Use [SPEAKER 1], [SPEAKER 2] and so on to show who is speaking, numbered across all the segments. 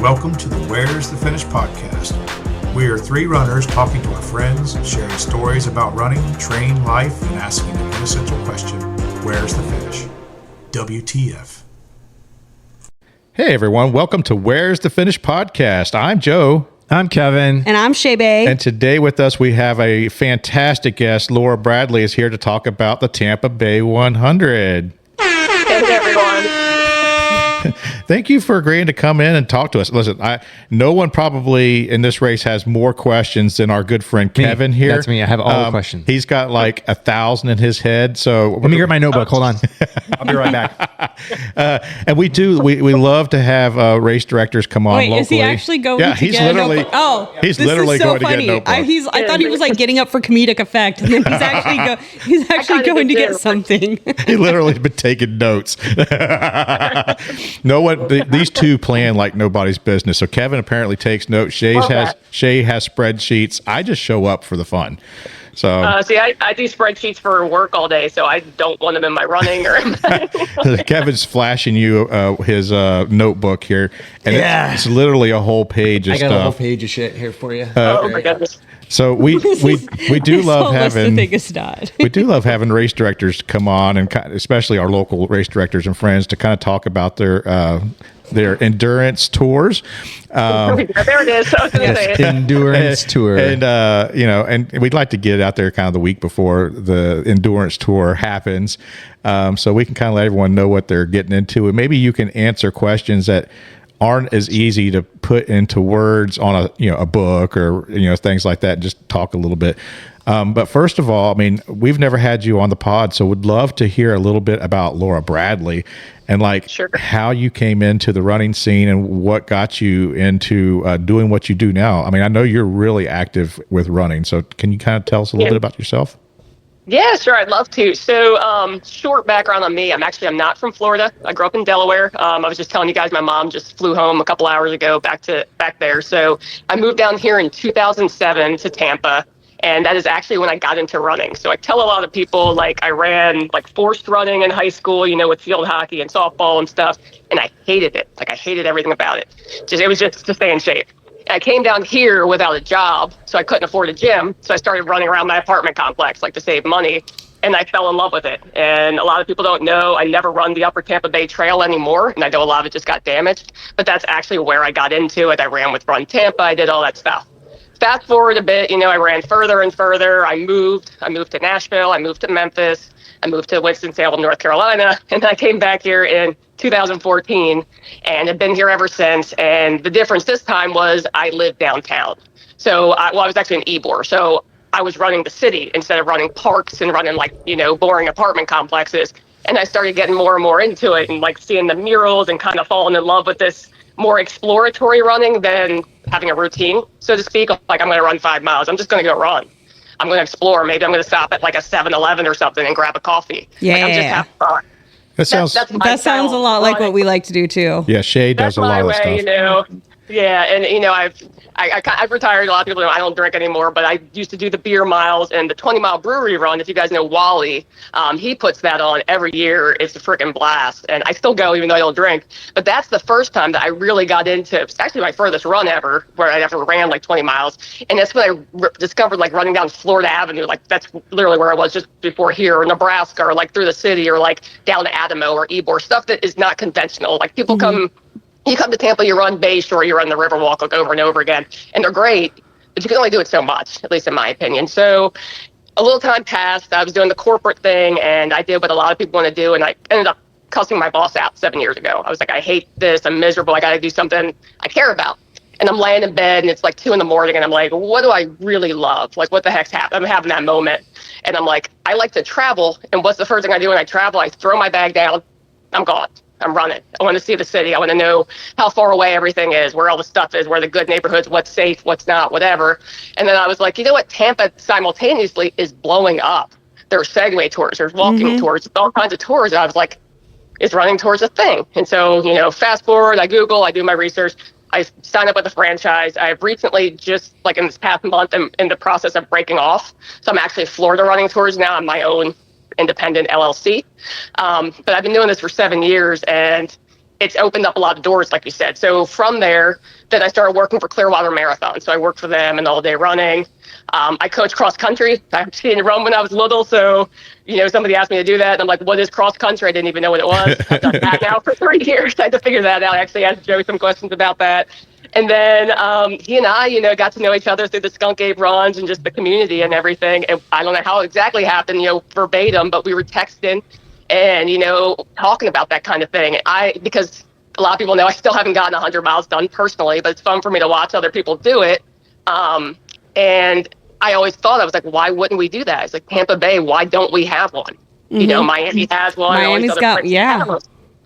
[SPEAKER 1] Welcome to the Where's the Finish podcast. We are three runners talking to our friends, sharing stories about running, training, life, and asking the essential question, where's the finish? WTF.
[SPEAKER 2] Hey everyone, welcome to Where's the Finish podcast. I'm Joe.
[SPEAKER 3] I'm Kevin.
[SPEAKER 4] And I'm Shae.
[SPEAKER 2] And today with us we have a fantastic guest. Laura Bradley is here to talk about the Tampa Bay 100.
[SPEAKER 5] Hey everyone.
[SPEAKER 2] Thank you for agreeing to come in and talk to us. Listen, no one probably in this race has more questions than our good friend Kevin here.
[SPEAKER 3] That's me. I have all the questions.
[SPEAKER 2] He's got like 1,000 in his head. So
[SPEAKER 3] let me get my notebook. Hold on. I'll be right back.
[SPEAKER 2] And we love to have race directors come on locally.
[SPEAKER 4] Is he actually going to
[SPEAKER 2] he's
[SPEAKER 4] get
[SPEAKER 2] literally,
[SPEAKER 4] a notebook? Oh,
[SPEAKER 2] he's literally
[SPEAKER 4] so
[SPEAKER 2] going to
[SPEAKER 4] funny.
[SPEAKER 2] get a notebook.
[SPEAKER 4] I thought he was like getting up for comedic effect, and then he's actually going to get something.
[SPEAKER 2] He literally has been taking notes. No one. These two plan like nobody's business. So Kevin apparently takes notes. Shae has spreadsheets. I just show up for the fun. So
[SPEAKER 5] see, I do spreadsheets for work all day, so I don't want them in my running or.
[SPEAKER 2] Kevin's flashing you his notebook here, and it's literally a whole page of stuff.
[SPEAKER 3] I got a whole page of shit here for you.
[SPEAKER 5] Oh my goodness.
[SPEAKER 2] So we do love having we do love having race directors come on, and especially our local race directors and friends to kind of talk about their endurance tours.
[SPEAKER 5] There it is. I was going to say it.
[SPEAKER 3] Endurance tour,
[SPEAKER 2] and and we'd like to get it out there kind of the week before the endurance tour happens, so we can kind of let everyone know what they're getting into, and maybe you can answer questions that aren't as easy to put into words on a book or things like that. Just talk a little bit. But first of all, I mean, we've never had you on the pod, so would love to hear a little bit about Laura Bradley and how you came into the running scene and what got you into doing what you do now. I mean, I know you're really active with running, so can you kind of tell us a little bit about yourself?
[SPEAKER 5] Yeah, sure. I'd love to. So, short background on me. I'm not from Florida. I grew up in Delaware. I was just telling you guys, my mom just flew home a couple hours ago back there. So I moved down here in 2007 to Tampa, and that is actually when I got into running. So I tell a lot of people, I ran forced running in high school, with field hockey and softball and stuff, and I hated it. I hated everything about it. It was just to stay in shape. I came down here without a job, so I couldn't afford a gym. So I started running around my apartment complex, to save money, and I fell in love with it. And a lot of people don't know, I never run the Upper Tampa Bay Trail anymore, and I know a lot of it just got damaged. But that's actually where I got into it. I ran with Run Tampa. I did all that stuff. Fast forward a bit, I ran further and further. I moved to Nashville. I moved to Memphis. I moved to Winston-Salem, North Carolina, and I came back here in 2014 and have been here ever since. And the difference this time was I lived downtown. So I was actually in Ybor. So I was running the city instead of running parks and running boring apartment complexes. And I started getting more and more into it and seeing the murals and kind of falling in love with this more exploratory running than having a routine, so to speak. I'm going to run 5 miles. I'm just going to go run. I'm going to explore. Maybe I'm going to stop at a 7-Eleven or something and grab a coffee.
[SPEAKER 4] Yeah.
[SPEAKER 5] I'm just having fun.
[SPEAKER 2] That
[SPEAKER 4] sounds a lot like what we like to do too.
[SPEAKER 2] Yeah, Shae does a lot of stuff.
[SPEAKER 5] Yeah, and I've retired. A lot of people know I don't drink anymore, but I used to do the beer miles and the 20-mile brewery run. If you guys know Wally, he puts that on every year. It's a freaking blast, and I still go even though I don't drink. But that's the first time that I really got into. It's actually my furthest run ever, where I ever ran 20 miles, and that's when I discovered running down Florida Avenue. That's literally where I was just before here, or Nebraska, or through the city, or down to Adamo or Ybor, stuff that is not conventional. People come. You come to Tampa, you run Bayshore, you run the Riverwalk over and over again, and they're great, but you can only do it so much, at least in my opinion. So a little time passed. I was doing the corporate thing, and I did what a lot of people want to do, and I ended up cussing my boss out 7 years ago. I was I hate this. I'm miserable. I got to do something I care about. And I'm laying in bed, and it's 2 a.m, and I'm what do I really love? What the heck's happening? I'm having that moment, and I'm I like to travel, and what's the first thing I do when I travel? I throw my bag down. I'm gone. I'm running. I want to see the city. I want to know how far away everything is, where all the stuff is, where the good neighborhoods, what's safe, what's not, whatever. And then I was you know what? Tampa simultaneously is blowing up. There's Segway tours, there's walking tours, all kinds of tours. And I was is running tours a thing? And so, fast forward, I Google, I do my research. I signed up with a franchise. I've recently just in this past month, I'm in the process of breaking off. So I'm actually Florida running tours now on my own independent LLC. But I've been doing this for 7 years, and it's opened up a lot of doors, like you said. So from there, then I started working for Clearwater Marathon. So I worked for them and all day running. I coach cross country. I was in Rome when I was little. So, somebody asked me to do that. And I'm like, what is cross country? I didn't even know what it was. I've done that now for 3 years. I had to figure that out. I actually asked Joe some questions about that. And then he and I, got to know each other through the Skunk Ape runs and just the community and everything. And I don't know how it exactly happened, verbatim, but we were texting and, talking about that kind of thing. Because a lot of people know I still haven't gotten 100 miles done personally, but it's fun for me to watch other people do it. And I always thought, I was like, why wouldn't we do that? It's like Tampa Bay, why don't we have one? Miami has one.
[SPEAKER 4] Miami's got, yeah.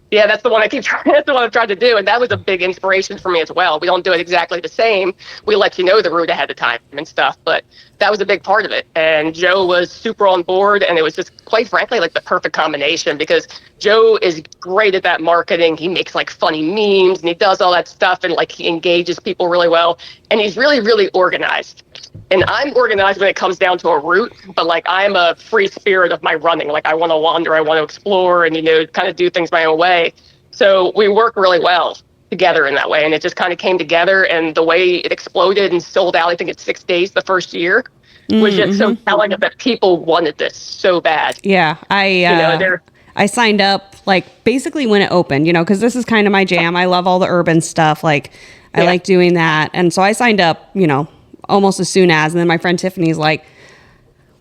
[SPEAKER 5] Yeah, that's the one I keep trying. That's the one I've tried to do, and that was a big inspiration for me as well. We don't do it exactly the same. We let you know the route ahead of time and stuff, but that was a big part of it. And Joe was super on board, and it was just, quite frankly, like the perfect combination because Joe is great at that marketing. He makes like funny memes, and he does all that stuff, and like he engages people really well, and he's really, really organized. And I'm organized when it comes down to a route, but like I'm a free spirit of my running. Like I want to wander, I want to explore and, kind of do things my own way. So we work really well together in that way. And it just kind of came together, and the way it exploded and sold out, I think it's 6 days the first year, was just so telling that people wanted this so bad.
[SPEAKER 4] Yeah. I signed up like basically when it opened, because this is kind of my jam. I love all the urban stuff. Like I like doing that. And so I signed up, almost as soon as, and then my friend Tiffany's like,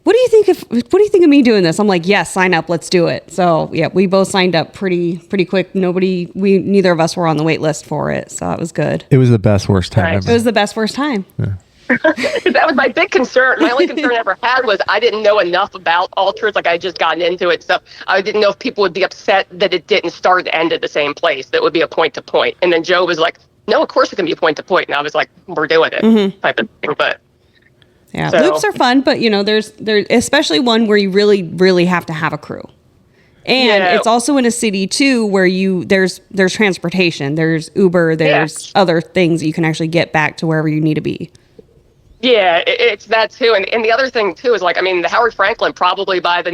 [SPEAKER 4] what do you think of me doing this? I'm like, yes, sign up, let's do it. So yeah, we both signed up pretty quick. Neither of us were on the wait list for it. So it was good.
[SPEAKER 3] It was the best, worst time ever.
[SPEAKER 4] It was the best, worst time. Yeah.
[SPEAKER 5] That was my big concern. My only concern I ever had was I didn't know enough about ultras. Like I just gotten into it. So I didn't know if people would be upset that it didn't start and end at the same place. That would be a point to point. And then Joe was like, no, of course it can be point to point. And I was like, we're doing it type of thing. But
[SPEAKER 4] yeah, loops are fun, but there's especially one where you really, really have to have a crew. And it's also in a city too, where there's transportation, there's Uber, there's other things that you can actually get back to wherever you need to be.
[SPEAKER 5] Yeah, it's that too. And the other thing too is like, the Howard Franklin, probably by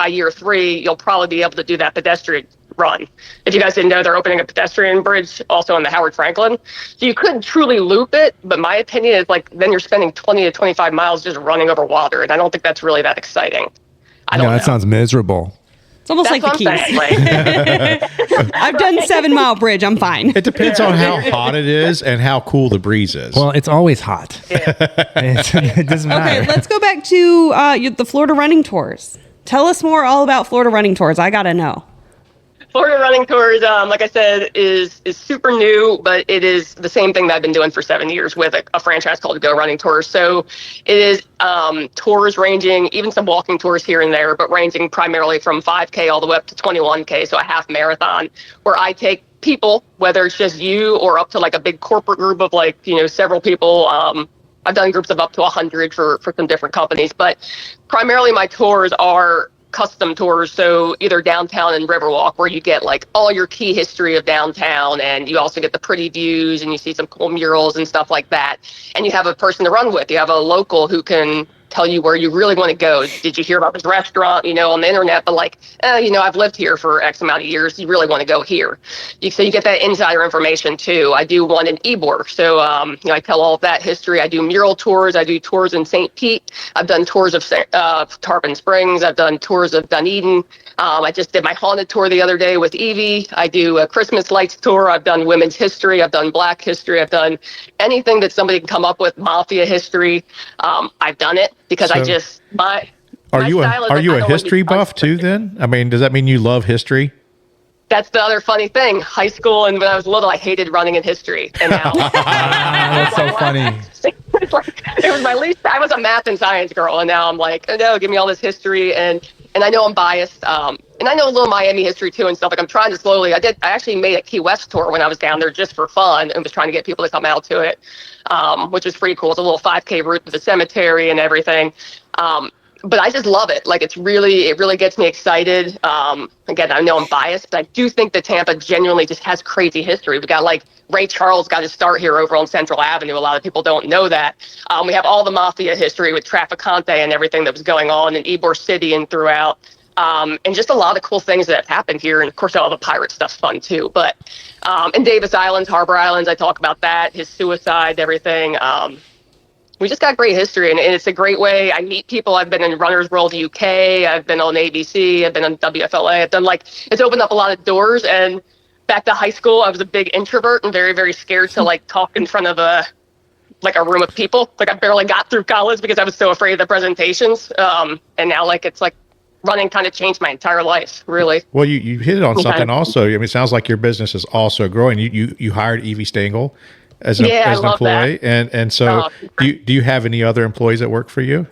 [SPEAKER 5] year 3, you'll probably be able to do that pedestrian run. If you guys didn't know, they're opening a pedestrian bridge also on the Howard Franklin. So you could truly loop it, but my opinion is like, then you're spending 20 to 25 miles just running over water. And I don't think that's really that exciting. I don't know.
[SPEAKER 3] That sounds miserable.
[SPEAKER 4] It's almost like the Keys. I've done 7 Mile Bridge. I'm fine.
[SPEAKER 2] It depends on how hot it is and how cool the breeze is.
[SPEAKER 3] Well, it's always hot.
[SPEAKER 5] Yeah.
[SPEAKER 3] It doesn't matter.
[SPEAKER 4] Okay, let's go back to the Florida running tours. Tell us more all about Florida running tours. I got to know.
[SPEAKER 5] Florida Running Tours, like I said, is super new, but it is the same thing that I've been doing for 7 years with a franchise called Go Running Tours. So it is tours ranging, even some walking tours here and there, but ranging primarily from 5K all the way up to 21K, so a half marathon, where I take people, whether it's just you or up to like a big corporate group of like, several people. I've done groups of up to 100 for some different companies, but primarily my tours are custom tours, so either downtown and Riverwalk, where you get like all your key history of downtown, and you also get the pretty views, and you see some cool murals and stuff like that, and you have a person to run with. You have a local who can tell you where you really want to go. Did you hear about this restaurant, on the internet, but like, I've lived here for X amount of years. You really want to go here. So you get that insider information too. I do one in Ybor. So, I tell all of that history. I do mural tours. I do tours in St. Pete. I've done tours of Tarpon Springs. I've done tours of Dunedin. I just did my haunted tour the other day with Evie. I do a Christmas lights tour. I've done women's history. I've done Black history. I've done anything that somebody can come up with, mafia history. I've done it because
[SPEAKER 2] Are you a history buff too then? I mean, does that mean you love history?
[SPEAKER 5] That's the other funny thing. High school and when I was little, I hated running in history. And now
[SPEAKER 3] that's so funny.
[SPEAKER 5] It was my least. I was a math and science girl, and now I'm like, oh, no, give me all this history. And I know I'm biased. And I know a little Miami history too and stuff. Like I'm trying to slowly. I actually made a Key West tour when I was down there just for fun, and was trying to get people to come out to it, which was pretty cool. It's a little 5K route to the cemetery and everything. But I just love it. Like it really gets me excited. Again, I know I'm biased, but I do think that Tampa genuinely just has crazy history. We got like Ray Charles got his start here over on Central Avenue. A lot of people don't know that. We have all the mafia history with Trafficante and everything that was going on in Ybor City and throughout. And just a lot of cool things that have happened here. And of course, all the pirate stuff's fun too. But in Davis Islands, Harbor Islands, I talk about that, his suicide, everything. We just got great history, and it's a great way. I meet people. I've been in Runner's World UK. I've been on ABC. I've been on WFLA. I've done it's opened up a lot of doors. And back to high school, I was a big introvert and very, very scared to talk in front of a room of people. I barely got through college because I was so afraid of the presentations. And now it's running kind of changed my entire life, really.
[SPEAKER 2] Well, you hit it on something also. I mean, it sounds like your business is also growing. You hired Evie Stengel as an employee, and so do you have any other employees that work for you?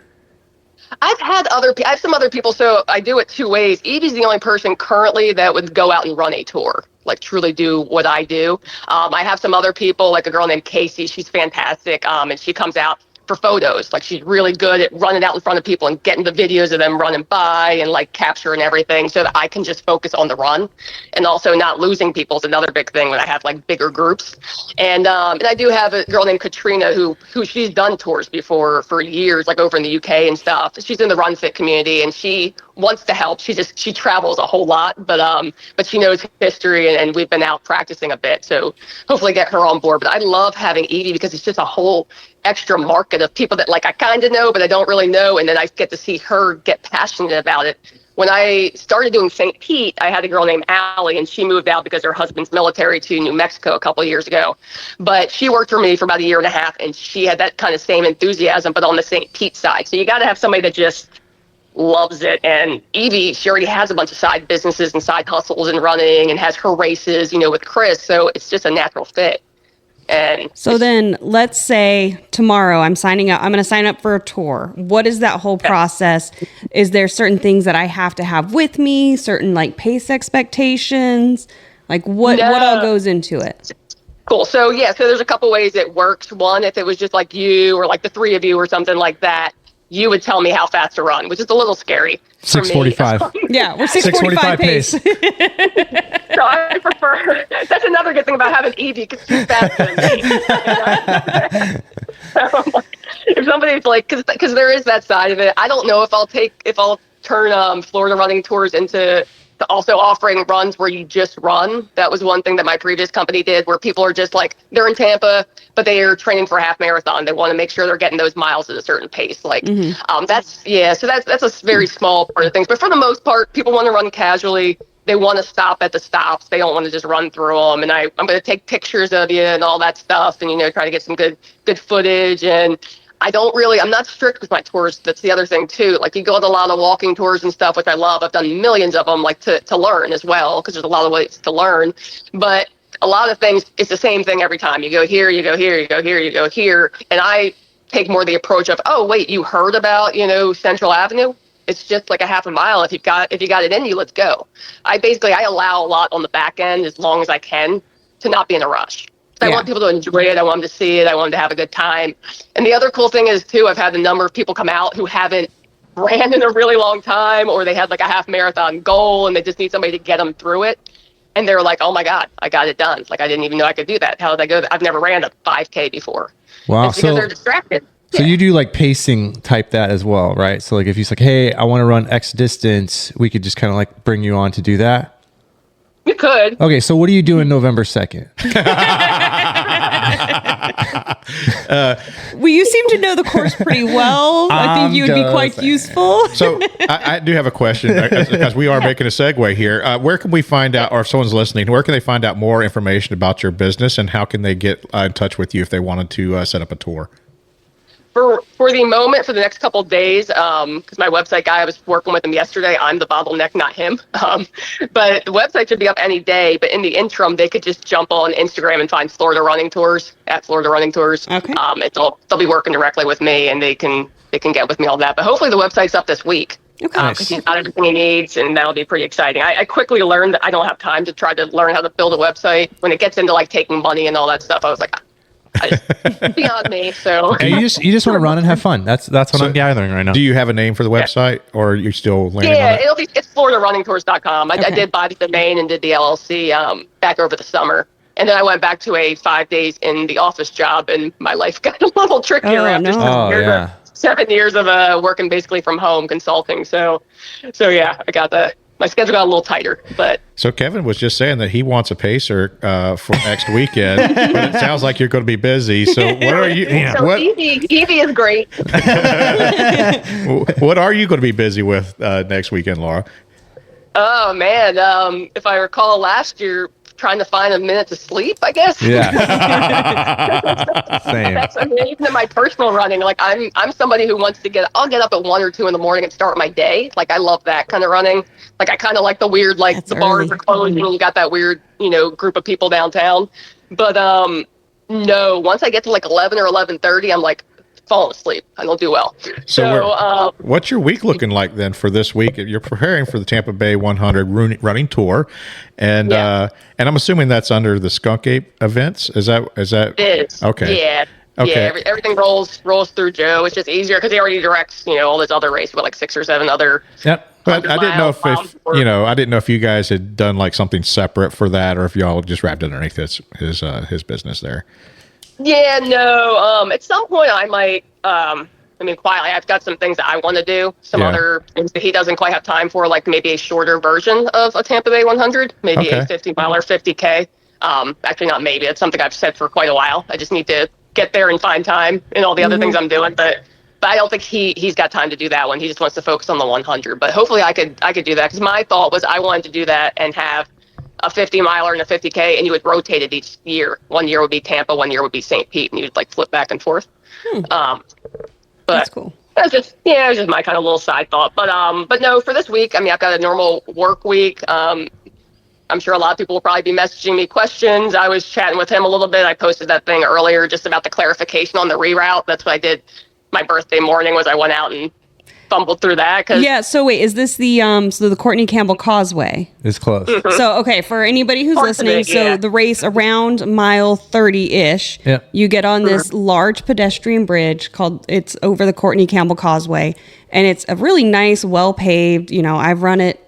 [SPEAKER 5] I have some other people, so I do it two ways. Evie's the only person currently that would go out and run a tour, truly do what I do. I have some other people, like a girl named Casey. She's fantastic, and she comes out for photos. She's really good at running out in front of people and getting the videos of them running by and capturing everything so that I can just focus on the run. And also not losing people is another big thing when I have bigger groups. And I do have a girl named Katrina who she's done tours before for years, over in the UK and stuff. She's in the Run Fit community and she wants to help. She travels a whole lot, but she knows history and we've been out practicing a bit. So hopefully get her on board. But I love having Evie because it's just a whole extra market of people that I kind of know, but I don't really know. And then I get to see her get passionate about it. When I started doing St. Pete, I had a girl named Allie, and she moved out because her husband's military to New Mexico a couple of years ago. But she worked for me for about a year and a half, and she had that kind of same enthusiasm, but on the St. Pete side. So you got to have somebody that just loves it. And Evie, she already has a bunch of side businesses and side hustles and running and has her races, with Chris. So it's just a natural fit. And
[SPEAKER 4] so then let's say tomorrow I'm signing up. I'm going to sign up for a tour. What is that whole process? Is there certain things that I have to have with me? Certain pace expectations? What all goes into it?
[SPEAKER 5] Cool. So so there's a couple ways it works. One, if it was just you or the three of you or something like that, you would tell me how fast to run, which is a little scary.
[SPEAKER 3] 6:45.
[SPEAKER 4] Yeah, we're 6:45 pace.
[SPEAKER 5] So I prefer. That's another good thing about having Evie because she's faster than me. So, if somebody's because there is that side of it. I don't know if I'll turn Florida running tours into also offering runs where you just run. That was one thing that my previous company did, where people are just they're in Tampa, but they are training for a half marathon. They want to make sure they're getting those miles at a certain pace. So that's a very small part of things. But for the most part, people want to run casually. They want to stop at the stops. They don't want to just run through them. And I'm going to take pictures of you and all that stuff, and try to get some good footage. And I'm not strict with my tours. That's the other thing too. You go on a lot of walking tours and stuff, which I love. I've done millions of them, to learn as well, because there's a lot of ways to learn. But a lot of things, it's the same thing every time. You go here, you go here, you go here, you go here. And I take more the approach of, oh wait, you heard about, Central Avenue? It's just a half a mile. If you got it in you, let's go. I allow a lot on the back end as long as I can to not be in a rush. I want people to enjoy it. I want them to see it. I want them to have a good time. And the other cool thing is too, I've had a number of people come out who haven't ran in a really long time, or they had a half marathon goal and they just need somebody to get them through it. And they're like, oh my God, I got it done. I didn't even know I could do that. How did I go? I've never ran a 5K before.
[SPEAKER 3] Wow.
[SPEAKER 5] It's because they're distracted.
[SPEAKER 3] So you do pacing type that as well, right? So if you hey, I want to run X distance, we could just kind of bring you on to do that.
[SPEAKER 5] You could.
[SPEAKER 3] Okay. So what are you doing November 2nd?
[SPEAKER 4] Well, you seem to know the course pretty well. I think you would be quite useful.
[SPEAKER 2] So I do have a question because we are making a segue here. Where can we find out, or if someone's listening, where can they find out more information about your business, and how can they get in touch with you if they wanted to set up a tour?
[SPEAKER 5] For the moment, for the next couple of days, because my website guy, I was working with him yesterday. I'm the bottleneck, not him. But the website should be up any day. But in the interim, they could just jump on Instagram and find Florida Running Tours at Florida Running Tours.
[SPEAKER 4] Okay.
[SPEAKER 5] They'll be working directly with me, and they can get with me on that. But hopefully, the website's up this week.
[SPEAKER 4] Okay.
[SPEAKER 5] Because he's got everything he needs, and that'll be pretty exciting. I quickly learned that I don't have time to try to learn how to build a website. When it gets into taking money and all that stuff, I was like, beyond me. So
[SPEAKER 3] Okay, you just want to run and have fun. That's what I'm gathering right now.
[SPEAKER 2] Do you have a name for the website, or are you still landing on it?
[SPEAKER 5] It's FloridaRunningTours.com. I did buy the domain and did the LLC back over the summer. And then I went back to a 5 days in the office job, and my life got a little trickier after
[SPEAKER 3] Oh, yeah.
[SPEAKER 5] 7 years of working basically from home consulting. So yeah, my schedule got a little tighter, but.
[SPEAKER 2] So Kevin was just saying that he wants a pacer for next weekend, but it sounds like you're going to be busy. So what are you?
[SPEAKER 5] So Evie is great.
[SPEAKER 2] What are you going to be busy with next weekend, Laura?
[SPEAKER 5] Oh man, if I recall last year, trying to find a minute to sleep, I guess.
[SPEAKER 3] Yeah. Same.
[SPEAKER 5] Even in my personal running, like I'm somebody who wants to I'll get up at 1 or 2 in the morning and start my day. Like I love that kind of running. Like I kind of like the weird, like
[SPEAKER 4] That's
[SPEAKER 5] the bars
[SPEAKER 4] early.
[SPEAKER 5] are closed and you got that weird, group of people downtown. But no, once I get to like 11 or 11:30, I'm like falling asleep. I don't do well.
[SPEAKER 2] So what's your week looking like then for this week? You're preparing for the Tampa Bay 100 running tour, and I'm assuming that's under the Skunk Ape Events. Is that
[SPEAKER 5] it is.
[SPEAKER 2] Okay?
[SPEAKER 5] Yeah.
[SPEAKER 2] Okay.
[SPEAKER 5] Yeah, everything rolls through Joe. It's just easier because he already directs, all this other race with like 6 or 7 other.
[SPEAKER 3] Yep.
[SPEAKER 2] But I didn't know if I didn't know if you guys had done like something separate for that, or if y'all just wrapped it underneath his business there.
[SPEAKER 5] Yeah, no. At some point, I might. Quietly, I've got some things that I want to do. Some other things that he doesn't quite have time for, like maybe a shorter version of a Tampa Bay 100, maybe a 50-mile or 50K. Actually, not maybe. It's something I've said for quite a while. I just need to get there and find time and all the other things I'm doing. But I don't think he's got time to do that one. He just wants to focus on the 100. But hopefully, I could do that because my thought was I wanted to do that and have a 50-miler and a 50K, and you would rotate it each year. 1 year would be Tampa, 1 year would be St. Pete, and you'd like flip back and forth. But
[SPEAKER 4] That's cool.
[SPEAKER 5] That's just it was just my kind of little side thought. But no, for this week, I've got a normal work week. I'm sure a lot of people will probably be messaging me questions. I was chatting with him a little bit. I posted that thing earlier just about the clarification on the reroute. That's what I did my birthday morning was I went out and fumbled through that.
[SPEAKER 4] So wait, is this the the Courtney Campbell Causeway?
[SPEAKER 3] It's close.
[SPEAKER 4] So, okay, for anybody who's
[SPEAKER 5] Parts of
[SPEAKER 4] listening,
[SPEAKER 5] it, yeah.
[SPEAKER 4] so the race around mile 30-ish,
[SPEAKER 3] Yep.
[SPEAKER 4] you get on this large pedestrian bridge it's over the Courtney Campbell Causeway, and it's a really nice, well-paved, I've run it,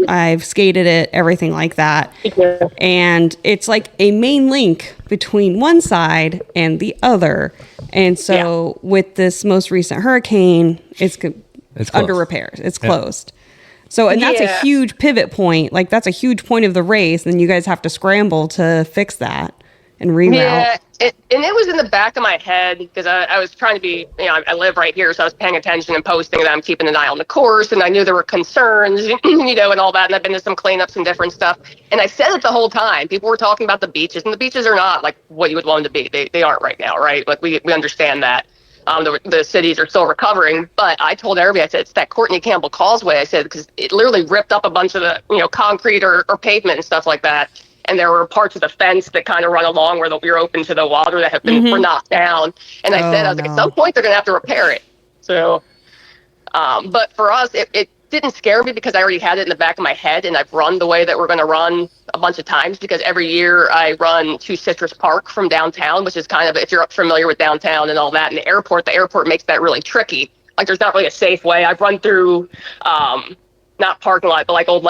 [SPEAKER 4] I've skated it, everything like that.
[SPEAKER 5] Yeah.
[SPEAKER 4] And it's like a main link between one side and the other. And so with this most recent hurricane, it's under
[SPEAKER 3] closed.
[SPEAKER 4] repairs. It's closed. So, and that's a huge pivot point. Like that's a huge point of the race. And you guys have to scramble to fix that and reroute.
[SPEAKER 5] Yeah, and it was in the back of my head because I was trying to be, I live right here, so I was paying attention and posting that I'm keeping an eye on the course, and I knew there were concerns, and all that, and I've been to some cleanups and different stuff. And I said it the whole time. People were talking about the beaches, and the beaches are not like what you would want them to be. They aren't right now, right? Like we understand that. The cities are still recovering, but I told everybody, I said, it's that Courtney Campbell Causeway. I said, because it literally ripped up a bunch of the, concrete or pavement and stuff like that. And there were parts of the fence that kind of run along where we're open to the water that have been were knocked down. And I said, at some point they're going to have to repair it. So, but for us, it didn't scare me because I already had it in the back of my head, and I've run the way that we're going to run a bunch of times because every year I run to Citrus Park from downtown, which is kind of, if you're familiar with downtown and all that, and the airport makes that really tricky. Like there's not really a safe way. I've run through, not parking lot, but old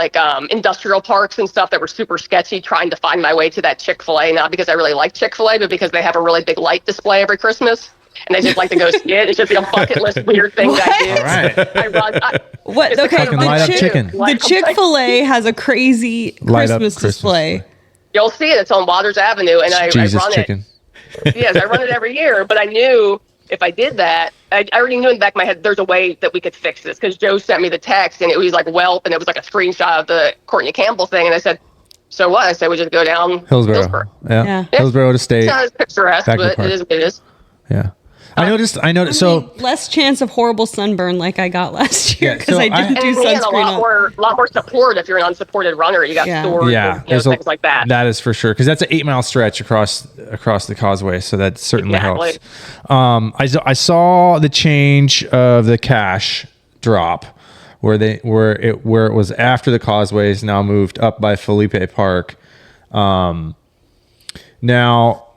[SPEAKER 5] industrial parks and stuff that were super sketchy, trying to find my way to that Chick-fil-A, not because I really like Chick-fil-A, but because they have a really big light display every Christmas. And I just like to go see it. It's just like a bucket list weird thing that I do.
[SPEAKER 3] All right.
[SPEAKER 5] I run.
[SPEAKER 4] What? Okay,
[SPEAKER 3] Fucking light up chicken.
[SPEAKER 4] The Chick-fil-A has a crazy
[SPEAKER 3] Light up
[SPEAKER 4] Christmas display.
[SPEAKER 5] You'll see it. It's on Waters Avenue, and I run
[SPEAKER 3] chicken.
[SPEAKER 5] it. Yes, I run it every year. But I knew if I did that, I already knew in the back of my head there's a way that we could fix this because Joe sent me the text, and it was like Welp, and it was like a screenshot of the Courtney Campbell thing, and I said, so what? I said we just go down
[SPEAKER 3] Hillsborough. Yeah. Hillsborough to State.
[SPEAKER 5] It's not as picturesque, but it is what it is.
[SPEAKER 3] Yeah. I noticed. So
[SPEAKER 4] less chance of horrible sunburn like I got last year because
[SPEAKER 3] so
[SPEAKER 4] I didn't do
[SPEAKER 5] And
[SPEAKER 4] sunscreen.
[SPEAKER 5] a lot more support if you're an unsupported runner. You got stores, and, things like that.
[SPEAKER 3] That is for sure because that's an 8-mile stretch across the causeway, so that certainly helps. I saw the change of the cash drop where it was after the causeway is now moved up by Felipe Park. Now.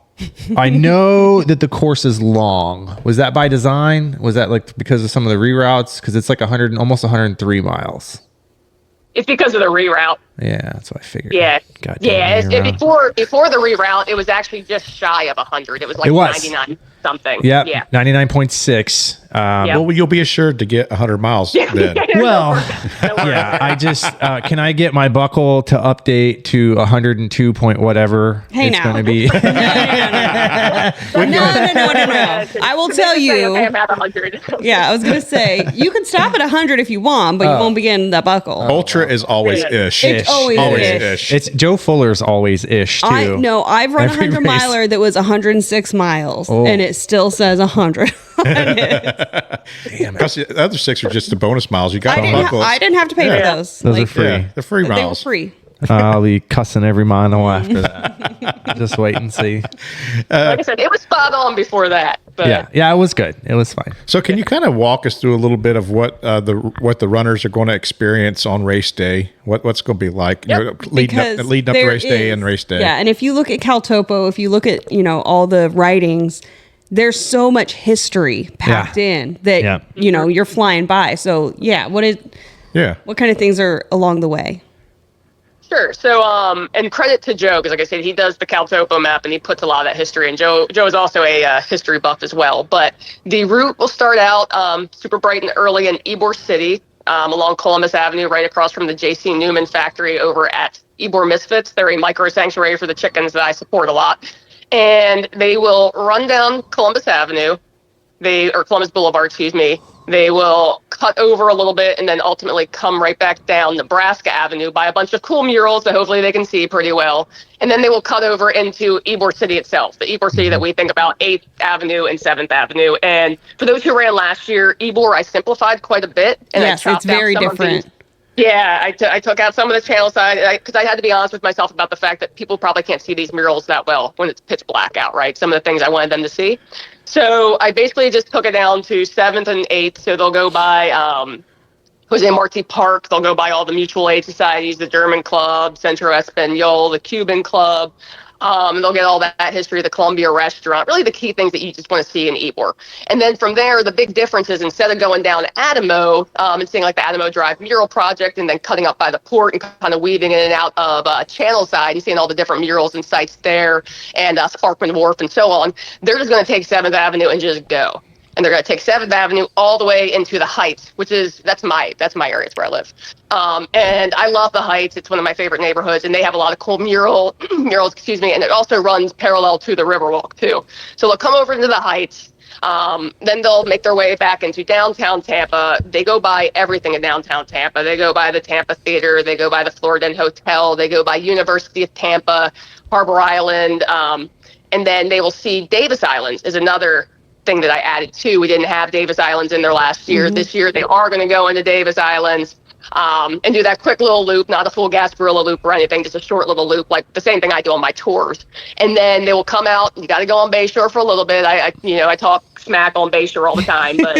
[SPEAKER 3] I know that the course is long. Was that by design? Was that because of some of the reroutes? Because it's almost 103 miles.
[SPEAKER 5] It's because of the reroute.
[SPEAKER 3] Yeah, that's what I figured.
[SPEAKER 5] Yeah.
[SPEAKER 3] Goddamn
[SPEAKER 5] Before the reroute, it was actually just shy of 100. It was like 99 something.
[SPEAKER 3] Yep.
[SPEAKER 5] Yeah.
[SPEAKER 3] 99.6.
[SPEAKER 2] Well, you'll be assured to get 100 miles then.
[SPEAKER 3] Well, yeah, I just can I get my buckle to update to 102 point whatever
[SPEAKER 4] Hey,
[SPEAKER 3] it's
[SPEAKER 4] now.
[SPEAKER 3] going to be?
[SPEAKER 4] No. I will tell you.
[SPEAKER 5] I'm at 100.
[SPEAKER 4] Yeah, I was going to say, you can stop at 100 if you want, but you won't be getting the buckle.
[SPEAKER 2] Ultra is always ish.
[SPEAKER 4] It's always
[SPEAKER 2] ish.
[SPEAKER 3] It's Joe Fuller's always ish too.
[SPEAKER 4] I've run a
[SPEAKER 3] Every
[SPEAKER 4] 100
[SPEAKER 3] race.
[SPEAKER 4] miler that was 106 miles, and it still says 100 on it.
[SPEAKER 3] Damn it.
[SPEAKER 2] Because the other 6 are just the bonus miles. You got buckles.
[SPEAKER 4] I didn't have to pay for those.
[SPEAKER 3] Those are free.
[SPEAKER 2] Yeah, they're free
[SPEAKER 4] They were
[SPEAKER 2] miles.
[SPEAKER 4] free.
[SPEAKER 3] I'll be cussing every mile after that. Just wait and see.
[SPEAKER 5] Like I said, it was spot on before that. But
[SPEAKER 3] Yeah, it was good. It was fine.
[SPEAKER 2] So can you kind of walk us through a little bit of what the runners are going to experience on race day? What's going to be like leading up to race day and race day?
[SPEAKER 4] Yeah, and if you look at Caltopo, if you look at all the writings, there's so much history packed in that you're flying by. So what kind of things are along the way?
[SPEAKER 5] Sure. So, and credit to Joe, because like I said, he does the Caltopo map and he puts a lot of that history. And Joe is also a history buff as well. But the route will start out super bright and early in Ybor City, along Columbus Avenue, right across from the J.C. Newman factory over at Ybor Misfits. They're a micro sanctuary for the chickens that I support a lot. And they will run down Columbus Avenue, or Columbus Boulevard, excuse me. They will cut over a little bit and then ultimately come right back down Nebraska Avenue by a bunch of cool murals that hopefully they can see pretty well. And then they will cut over into Ybor City itself, the Ybor City that we think about, 8th Avenue and 7th Avenue. And for those who ran last year, Ybor I simplified quite a bit. And
[SPEAKER 4] yes, it's very different.
[SPEAKER 5] Yeah, I took out some of the channel side because I had to be honest with myself about the fact that people probably can't see these murals that well when it's pitch black out, right? Some of the things I wanted them to see. So I basically just took it down to 7th and 8th. So they'll go by Jose Marti Park. They'll go by all the mutual aid societies, the German Club, Centro Español, the Cuban Club. They'll get all that history of the Columbia restaurant, really the key things that you just want to see in Ybor. And then from there, the big difference is instead of going down Adamo and seeing like the Adamo Drive mural project and then cutting up by the port and kind of weaving in and out of Channel Side and seeing all the different murals and sites there and Sparkman Wharf and so on, they're just going to take 7th Avenue and just go. And they're going to take 7th Avenue all the way into the Heights, which is that's my area. It's where I live. And I love the Heights. It's one of my favorite neighborhoods, and they have a lot of cool murals, and it also runs parallel to the Riverwalk too. So they'll come over into the Heights. Then they'll make their way back into downtown Tampa. They go by everything in downtown Tampa. They go by the Tampa Theater. They go by the Floridan Hotel. They go by University of Tampa, Harbor Island, and then they will see Davis Islands is another thing that I added too. We didn't have Davis Islands in there last year. Mm-hmm. This year they are going to go into Davis Islands and do that quick little loop, not a full Gasparilla loop or anything, just a short little loop, like the same thing I do on my tours. And then they will come out. You got to go on Bayshore for a little bit. I talk smack on Bayshore all the time, but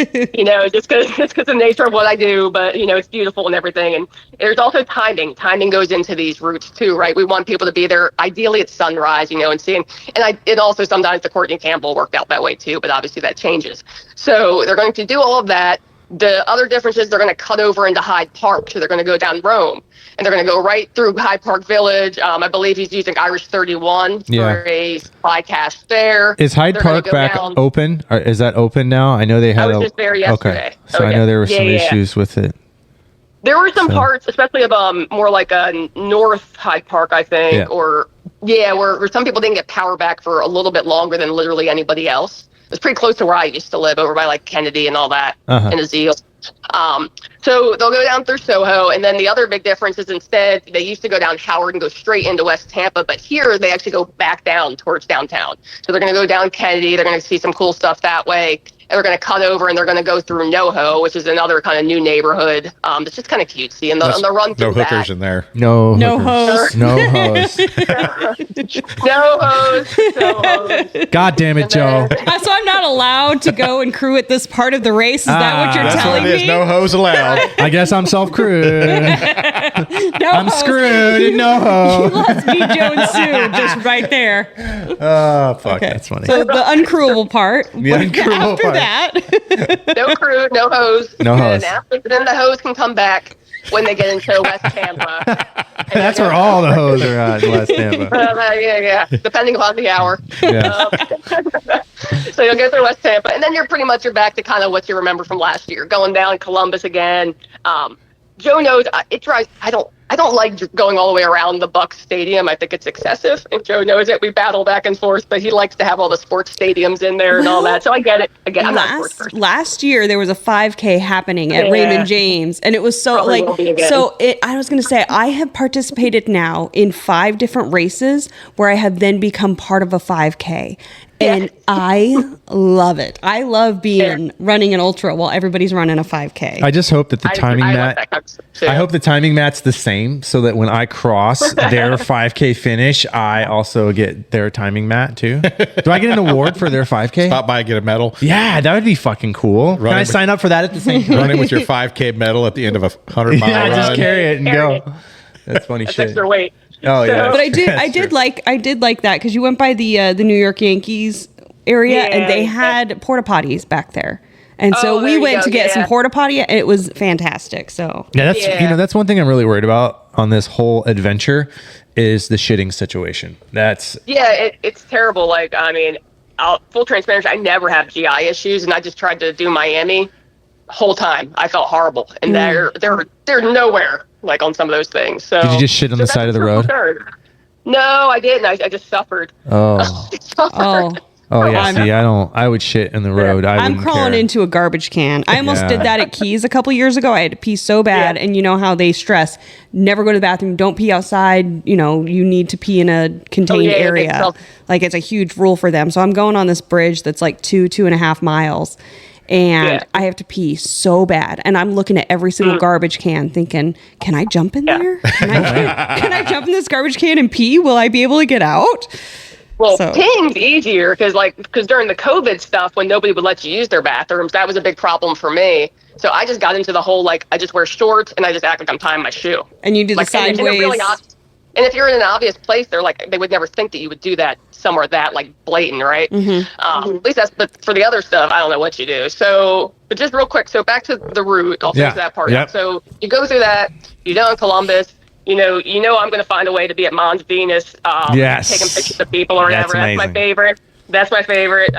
[SPEAKER 5] just because of the nature of what I do. But it's beautiful and everything. And there's also timing. Timing goes into these routes too, right? We want people to be there ideally at sunrise, and seeing. And it also sometimes the Courtney Campbell worked out that way too, but obviously that changes. So they're going to do all of that. The other difference is they're going to cut over into Hyde Park, so they're going to go down Rome, and they're going to go right through Hyde Park Village. I believe he's using Irish 31 for a supply cache there.
[SPEAKER 3] Is Hyde Park back open? Or is that open now? I know they had.
[SPEAKER 5] I was just there yesterday.
[SPEAKER 3] Okay, so I know there were some issues with it.
[SPEAKER 5] There were some parts, especially of more like a North Hyde Park, I think, where some people didn't get power back for a little bit longer than literally anybody else. It's pretty close to where I used to live, over by like Kennedy and all that, in Azeel. So they'll go down through Soho, and then the other big difference is instead they used to go down Howard and go straight into West Tampa, but here they actually go back down towards downtown. So they're going to go down Kennedy. They're going to see some cool stuff that way. And they're going to cut over and they're going to go through NoHo, which is anher kind of new neighborhood. It's just kind of cutesy. And they'll run through
[SPEAKER 2] no hookers in there.
[SPEAKER 3] No
[SPEAKER 4] hoes.
[SPEAKER 3] No hoes.
[SPEAKER 5] No hoes.
[SPEAKER 3] God damn it, Joe.
[SPEAKER 4] So I'm not allowed to go and crew at this part of the race? Is that what you're telling me?
[SPEAKER 2] That's what it is. No hoes allowed.
[SPEAKER 3] I guess I'm self-crewed. I'm screwed in NoHo.
[SPEAKER 4] You lost me, Joe and Sue, just right there.
[SPEAKER 2] Oh, fuck.
[SPEAKER 4] Okay.
[SPEAKER 3] That's funny.
[SPEAKER 4] So the uncrewable part.
[SPEAKER 2] The uncrewable
[SPEAKER 4] after
[SPEAKER 2] part.
[SPEAKER 4] that.
[SPEAKER 5] No crew, no hose.
[SPEAKER 3] No hose.
[SPEAKER 5] And then the hose can come back. when they get into West Tampa.
[SPEAKER 3] That's where all the hoes are at in West Tampa.
[SPEAKER 5] Yeah. Depending upon the hour.
[SPEAKER 3] Yeah.
[SPEAKER 5] So you'll go through West Tampa, and then you're back to kind of what you remember from last year. Going down Columbus again. Joe knows it drives. I don't like going all the way around the Bucs Stadium. I think it's excessive, and Joe knows it. We battle back and forth, but he likes to have all the sports stadiums in there and all that. So I get it. Again, I'm not a sports person.
[SPEAKER 4] Last year there was a 5K happening at Raymond James, and it was so I was going to say I have participated now in 5 different races where I have then become part of a 5K. And I love it. I love running an ultra while everybody's running a 5K.
[SPEAKER 3] I just hope that the timing mat. I hope the timing mat's the same, so that when I cross their 5K finish, I also get their timing mat too. Do I get an award for their 5K?
[SPEAKER 2] Stop by and get a medal.
[SPEAKER 3] Yeah, that would be fucking cool. Can I sign up for that at the same time?
[SPEAKER 2] Running with your 5K medal at the end of a 100-mile run.
[SPEAKER 3] Just carry it and go. That's funny shit.
[SPEAKER 5] Extra weight.
[SPEAKER 3] Oh yeah,
[SPEAKER 4] but I did like that because you went by the New York Yankees area and they had porta potties back there, and so we went to get some porta potty. It was fantastic. So
[SPEAKER 3] that's one thing I'm really worried about on this whole adventure is the shitting situation.
[SPEAKER 5] It's terrible. Like full transparency, I never have GI issues, and I just tried to do Miami whole time. I felt horrible, and they're nowhere like on some of those things. So
[SPEAKER 3] did you just shit on the side of the road?
[SPEAKER 5] No, I didn't. I just suffered.
[SPEAKER 3] Oh yeah. See, I would shit in the road.
[SPEAKER 4] I'm crawling into a garbage can. I almost did that at Keys a couple years ago. I had to pee so bad, and you know how they stress: never go to the bathroom, don't pee outside. You know, you need to pee in a contained area. Like it's a huge rule for them. So I'm going on this bridge that's like 2.5 miles. And I have to pee so bad, and I'm looking at every single garbage can, thinking, "Can I jump in there? Can I jump in this garbage can and pee? Will I be able to get out?"
[SPEAKER 5] Well, peeing's easier because during the COVID stuff, when nobody would let you use their bathrooms, that was a big problem for me. So I just got into the whole I just wear shorts and I just act like I'm tying my shoe.
[SPEAKER 4] And you do the sideways.
[SPEAKER 5] And if you're in an obvious place, they would never think that you would do that somewhere that blatant, right? At least but for the other stuff, I don't know what you do. So, but just real quick, so back to the route, I'll finish that part. Yep. So you go through that, you're down in Columbus, you know I'm going to find a way to be at Mons Venus, taking pictures of people or whatever. That's my favorite.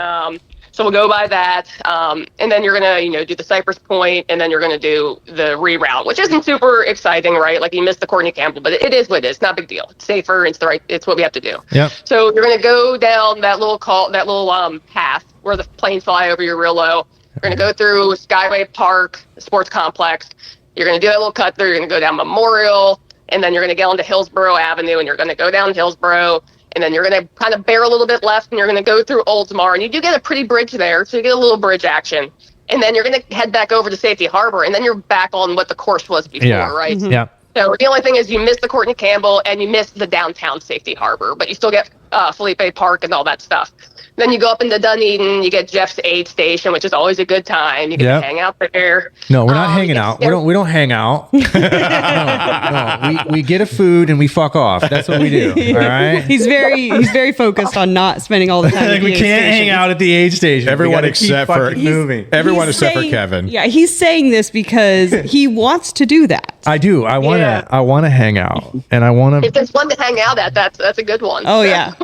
[SPEAKER 5] So we'll go by that, and then you're gonna, do the Cypress Point, and then you're gonna do the reroute, which isn't super exciting, right? Like you missed the Courtney Campbell, but it is what it is. Not a big deal. It's safer. It's what we have to do.
[SPEAKER 3] Yeah.
[SPEAKER 5] So you're gonna go down that little path where the planes fly over you real low. You're gonna go through Skyway Park, sports complex. You're gonna do that little cut through. You're gonna go down Memorial, and then you're gonna go into Hillsborough Avenue, and you're gonna go down Hillsborough. And then you're going to kind of bear a little bit left, and you're going to go through Oldsmar. And you do get a pretty bridge there, so you get a little bridge action. And then you're going to head back over to Safety Harbor, and then you're back on what the course was before, right?
[SPEAKER 3] Mm-hmm. Yeah.
[SPEAKER 5] So the only thing is you missed the Courtney Campbell, and you missed the downtown Safety Harbor, but you still get Felipe Park and all that stuff. Then you go up into Dunedin, you get Jeff's aid station, which is always a good time. You get to hang out there.
[SPEAKER 3] No, we're not hanging out. We don't hang out. No. We get a food and we fuck off. That's what we do. All right.
[SPEAKER 4] He's very focused on not spending all the time.
[SPEAKER 3] Like we can't hang out at the aid station.
[SPEAKER 2] Everyone except for Kevin.
[SPEAKER 4] Yeah, he's saying this because he wants to do that.
[SPEAKER 3] I do. I want to hang out, and I want to.
[SPEAKER 5] If there's one to hang out at, that's a good one.
[SPEAKER 4] Oh yeah.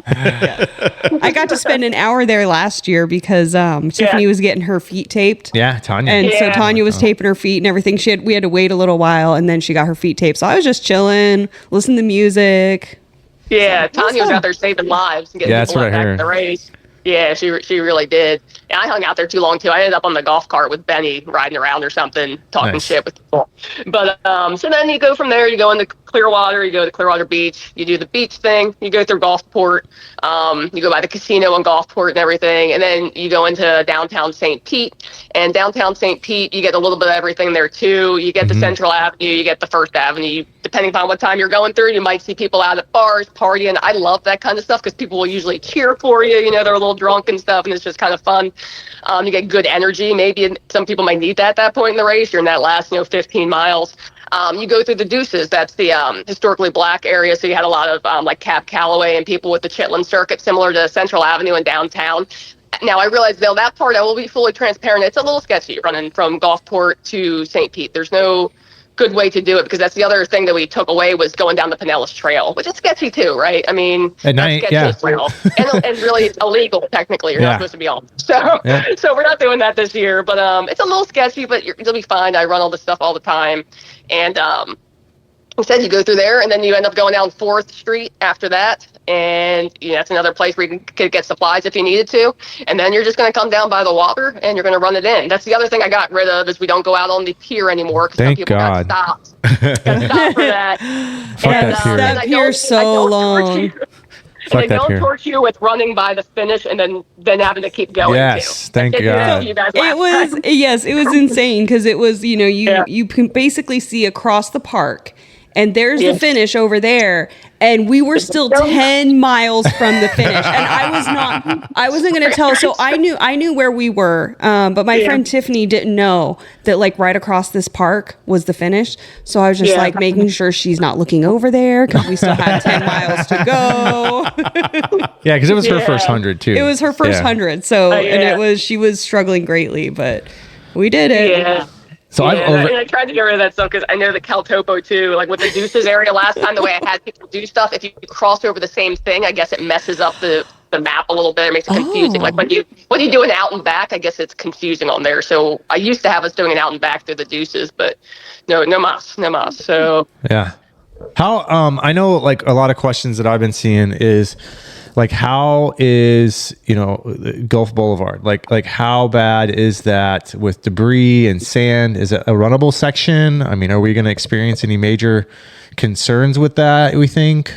[SPEAKER 4] I got to spend an hour there last year because Tiffany was getting her feet taped.
[SPEAKER 3] Yeah, Tanya.
[SPEAKER 4] And so Tanya was taping her feet and everything. We had to wait a little while, and then she got her feet taped. So I was just chilling, listening to music.
[SPEAKER 5] Yeah, Tanya was out there saving lives and getting people back in the race. Yeah, she really did. And I hung out there too long too. I ended up on the golf cart with Benny riding around or something, talking shit with people. But so then you go from there, you go into Clearwater, you go to Clearwater Beach, you do the beach thing, you go through Gulfport, you go by the casino in Gulfport and everything, and then you go into downtown St. Pete. And downtown St. Pete, you get a little bit of everything there too. You get the Central Avenue, you get the First Avenue. Depending upon what time you're going through, you might see people out at bars partying. I love that kind of stuff because people will usually cheer for you. You know, they're a little drunk and stuff, and it's just kind of fun. You get good energy. Maybe some people might need that at that point in the race. You're in that last, 15 miles. You go through the Deuces. That's the historically black area. So you had a lot of like Cab Calloway and people with the Chitlin Circuit, similar to Central Avenue in downtown. Now, I realize, though, that part, I will be fully transparent. It's a little sketchy running from Gulfport to St. Pete. There's no good way to do it, because that's the other thing that we took away was going down the Pinellas Trail, which is sketchy too, right? I mean,
[SPEAKER 3] at night,
[SPEAKER 5] yeah. Well. and really it's illegal technically. You're not supposed to be on. So so we're not doing that this year, but it's a little sketchy, but you'll be fine. I run all this stuff all the time, and instead you go through there, and then you end up going down 4th Street after that, and that's another place where you can get supplies if you needed to, and then you're just going to come down by the water and you're going to run it in. That's the other thing I got rid of, is we don't go out on the pier anymore, because some people got stopped. Got stopped for that.
[SPEAKER 4] That pier's so long.
[SPEAKER 5] And they don't torch you with running by the finish and then having to keep going.
[SPEAKER 3] Yes, thank God.
[SPEAKER 4] It was insane, because it was, you can basically see across the park, and there's the finish over there, and we were still 10 miles from the finish, and I wasn't going to tell. So I knew where we were, but my friend Tiffany didn't know that like right across this park was the finish. So I was just like making sure she's not looking over there, because we still had 10 miles to go.
[SPEAKER 3] Yeah, because it was her first 100 too.
[SPEAKER 4] It was her first 100. So and she was struggling greatly, but we did it.
[SPEAKER 5] Yeah.
[SPEAKER 3] So
[SPEAKER 5] I tried to get rid of that stuff, because I know the Cal Topo too, like with the deuces area last time, the way I had people do stuff, if you cross over the same thing, I guess it messes up the map a little bit. It makes it confusing. Like when you do an out and back, I guess it's confusing on there. So I used to have us doing an out and back through the deuces, but no mas. So
[SPEAKER 3] yeah. How I know like a lot of questions that I've been seeing is like, how is Gulf Boulevard, like how bad is that with debris and sand? Is it a runnable section? I mean, are we going to experience any major concerns with that, we think?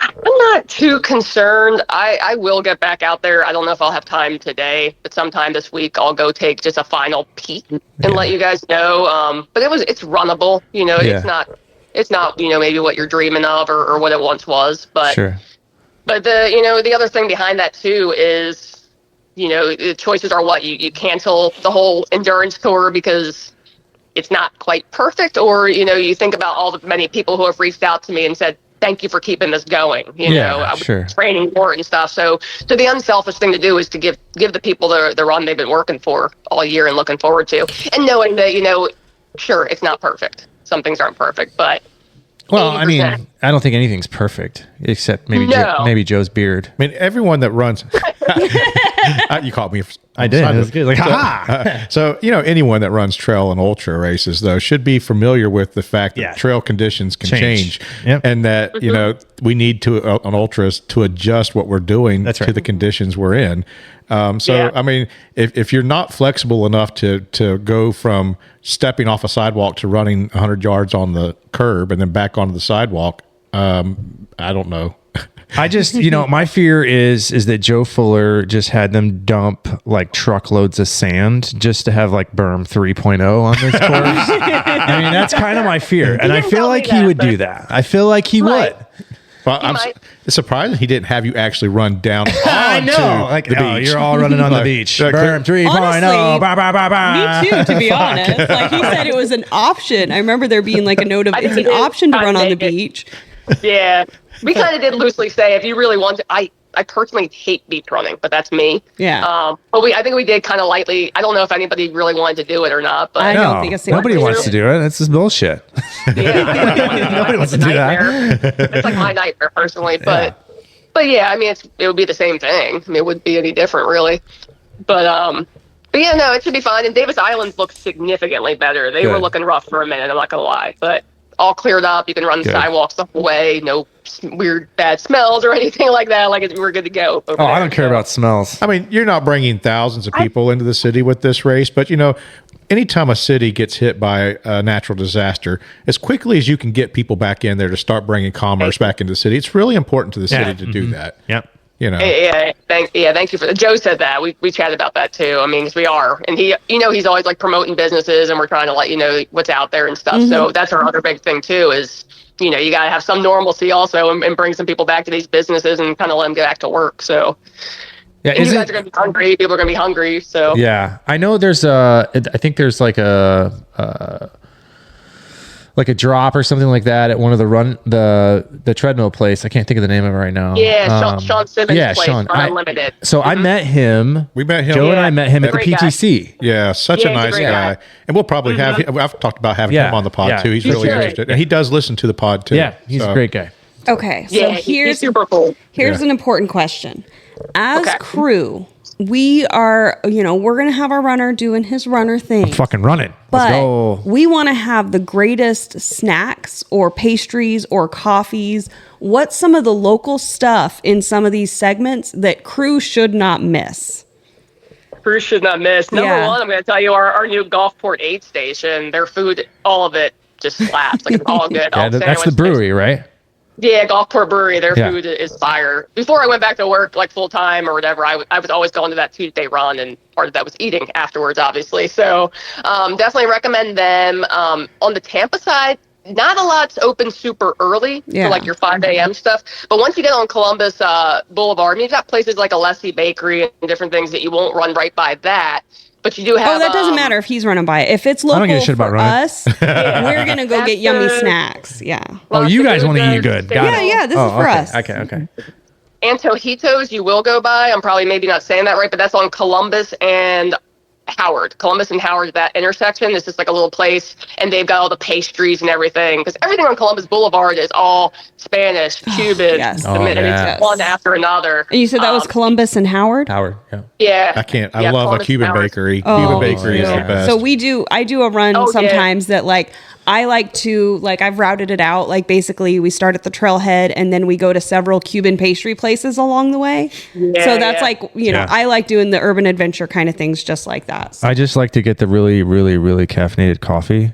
[SPEAKER 5] I'm not too concerned. I will get back out there. I don't know if I'll have time today, but sometime this week I'll go take just a final peek and let you guys know. But it's runnable. It's not maybe what you're dreaming of or what it once was. But
[SPEAKER 3] sure.
[SPEAKER 5] But the other thing behind that too is the choices are what you cancel the whole endurance tour because it's not quite perfect, or you think about all the many people who have reached out to me and said, thank you for keeping this going. I was training for it and stuff. So the unselfish thing to do is to give the people the run they've been working for all year and looking forward to, and knowing that, sure, it's not perfect. Some things aren't perfect, but
[SPEAKER 3] well, 80%. I mean, I don't think anything's perfect except maybe Joe's beard.
[SPEAKER 2] I mean, everyone that runs, you called me.
[SPEAKER 3] I did. It was good. Like, ha!
[SPEAKER 2] So, anyone that runs trail and ultra races, though, should be familiar with the fact that trail conditions can change.
[SPEAKER 3] Yep.
[SPEAKER 2] And that, we need on ultras to adjust what we're doing to the conditions we're in. I mean, if you're not flexible enough to go from stepping off a sidewalk to running 100 yards on the curb and then back onto the sidewalk, I don't know.
[SPEAKER 3] I just, my fear is that Joe Fuller just had them dump like truckloads of sand just to have like berm 3.0 on this course. I mean, that's kind of my fear. And I feel like he would do that. I feel like he would.
[SPEAKER 2] Well, it's surprising he didn't have you actually run down
[SPEAKER 3] I know. Like, the beach. You're all running on the beach. Berm 3.0.
[SPEAKER 4] Me too, to be honest. Like he said, it was an option. I remember there being like a note of it's an option to run on the beach.
[SPEAKER 5] Yeah. We kind of did loosely say, if you really want to, I personally hate beach running, but that's me.
[SPEAKER 4] Yeah.
[SPEAKER 5] But I think we did kind of lightly. I don't know if anybody really wanted to do it or not, but
[SPEAKER 4] I don't think
[SPEAKER 3] nobody wants to do it. That's just bullshit.
[SPEAKER 5] Yeah.
[SPEAKER 3] Nobody wants to do that.
[SPEAKER 5] It's like my nightmare personally, but yeah, I mean, it would be the same thing. I mean, it wouldn't be any different really, but yeah, no, it should be fine. And Davis Island looks significally better. They were looking rough for a minute. I'm not gonna lie, but all cleared up. You can run the sidewalks the whole way. No weird bad smells or anything like that. Like we're good to go.
[SPEAKER 3] I don't care about smells.
[SPEAKER 2] I mean, you're not bringing thousands of people into the city with this race, but anytime a city gets hit by a natural disaster, as quickly as you can get people back in there to start bringing commerce back into the city, it's really important to the city to do that.
[SPEAKER 3] Yep.
[SPEAKER 5] Thank you for that. Joe said that. We chatted about that too. I mean, 'cause we are, and he, he's always like promoting businesses, and we're trying to let you know what's out there and stuff. Mm-hmm. So that's our other big thing too. Is you got to have some normalcy also, and bring some people back to these businesses and kind of let them get back to work. So. Yeah, you guys are going to be hungry. People are going to be hungry. So.
[SPEAKER 3] Yeah, I know. I think there's like a like a drop or something like that at one of the treadmill place. I can't think of the name of it right now.
[SPEAKER 5] Yeah, Sean Simmons' place,
[SPEAKER 3] Sean.
[SPEAKER 5] Unlimited.
[SPEAKER 3] I met him.
[SPEAKER 2] We met him.
[SPEAKER 3] Joe and I met him at the
[SPEAKER 5] Great
[SPEAKER 3] PTC.
[SPEAKER 2] Yeah, such a
[SPEAKER 5] he's a
[SPEAKER 2] nice
[SPEAKER 5] great
[SPEAKER 2] guy.
[SPEAKER 5] guy.
[SPEAKER 2] And we'll probably have I've talked about having
[SPEAKER 3] Yeah,
[SPEAKER 2] him on the pod
[SPEAKER 3] yeah.
[SPEAKER 2] too. He's
[SPEAKER 3] He's
[SPEAKER 2] really
[SPEAKER 5] good.
[SPEAKER 2] interested. And he does listen to the pod too.
[SPEAKER 3] Yeah, he's a great guy.
[SPEAKER 4] Okay, so
[SPEAKER 5] Yeah, he's super cool.
[SPEAKER 4] here's
[SPEAKER 2] Yeah.
[SPEAKER 4] an important question. As
[SPEAKER 5] Okay.
[SPEAKER 4] crew, we are, we're going to have our runner doing his runner thing.
[SPEAKER 3] Fucking running. Let's
[SPEAKER 4] But
[SPEAKER 3] go.
[SPEAKER 4] we want to have the greatest snacks or pastries or coffees. What's some of the local stuff in some of these segments that crew should not miss?
[SPEAKER 5] Crew should not miss. Number
[SPEAKER 4] Yeah.
[SPEAKER 5] one, I'm going to tell you our new Gulfport aid station. Their food, all of it, just slaps. Like, it's all good.
[SPEAKER 3] Yeah,
[SPEAKER 5] All
[SPEAKER 3] that's the
[SPEAKER 5] sandwich
[SPEAKER 3] brewery, right?
[SPEAKER 5] Yeah, Gulfport Brewery. Their
[SPEAKER 3] Yeah.
[SPEAKER 5] food is fire. Before I went back to work, like full time or whatever, I was always going to that Tuesday run, and part of that was eating afterwards, obviously. So definitely recommend them. On the Tampa side, not a lot's open super early
[SPEAKER 4] Yeah.
[SPEAKER 5] for like your 5 a.m. stuff. But once you get on Columbus Boulevard, you've got places like Alessi Bakery and different things that you won't run right by that. But you do have.
[SPEAKER 4] Oh, that doesn't matter if he's running by it. If it's
[SPEAKER 3] don't
[SPEAKER 4] local
[SPEAKER 3] give a shit about
[SPEAKER 4] for
[SPEAKER 3] running.
[SPEAKER 4] us, we're going to go get yummy snacks. Yeah.
[SPEAKER 3] Oh,
[SPEAKER 5] Lots
[SPEAKER 3] you
[SPEAKER 5] of
[SPEAKER 3] guys
[SPEAKER 5] food
[SPEAKER 3] want to eat
[SPEAKER 5] there.
[SPEAKER 3] good. Got
[SPEAKER 4] Yeah,
[SPEAKER 3] it.
[SPEAKER 4] yeah, this is for
[SPEAKER 3] okay.
[SPEAKER 4] us.
[SPEAKER 3] Okay.
[SPEAKER 5] Antojitos you will go by. I'm probably maybe not saying that right, but that's on Columbus and Howard. Columbus and Howard, that intersection. It's just like a little place, and they've got all the pastries and everything. Because everything on Columbus Boulevard is all Spanish, Cuban,
[SPEAKER 4] yes.
[SPEAKER 3] Oh,
[SPEAKER 5] and
[SPEAKER 3] yeah.
[SPEAKER 5] it's one after another.
[SPEAKER 4] And you said that was Columbus and Howard?
[SPEAKER 3] Howard. Yeah.
[SPEAKER 5] Yeah.
[SPEAKER 2] I can't. I
[SPEAKER 5] Yeah,
[SPEAKER 2] love a
[SPEAKER 5] Columbus
[SPEAKER 2] Cuban
[SPEAKER 5] Howard.
[SPEAKER 2] bakery.
[SPEAKER 4] Oh,
[SPEAKER 2] Cuban bakery is the
[SPEAKER 3] yeah.
[SPEAKER 2] best.
[SPEAKER 4] So I do a run
[SPEAKER 5] Oh, yeah.
[SPEAKER 4] sometimes that like I like to like I've routed it out. Like basically we start at the trailhead and then we go to several Cuban pastry places along the way.
[SPEAKER 5] Yeah,
[SPEAKER 4] So that's
[SPEAKER 5] yeah.
[SPEAKER 4] like,
[SPEAKER 3] Yeah.
[SPEAKER 4] I like doing the urban adventure kind of things just like that. So,
[SPEAKER 3] I just like to get the really, really, really caffeinated coffee.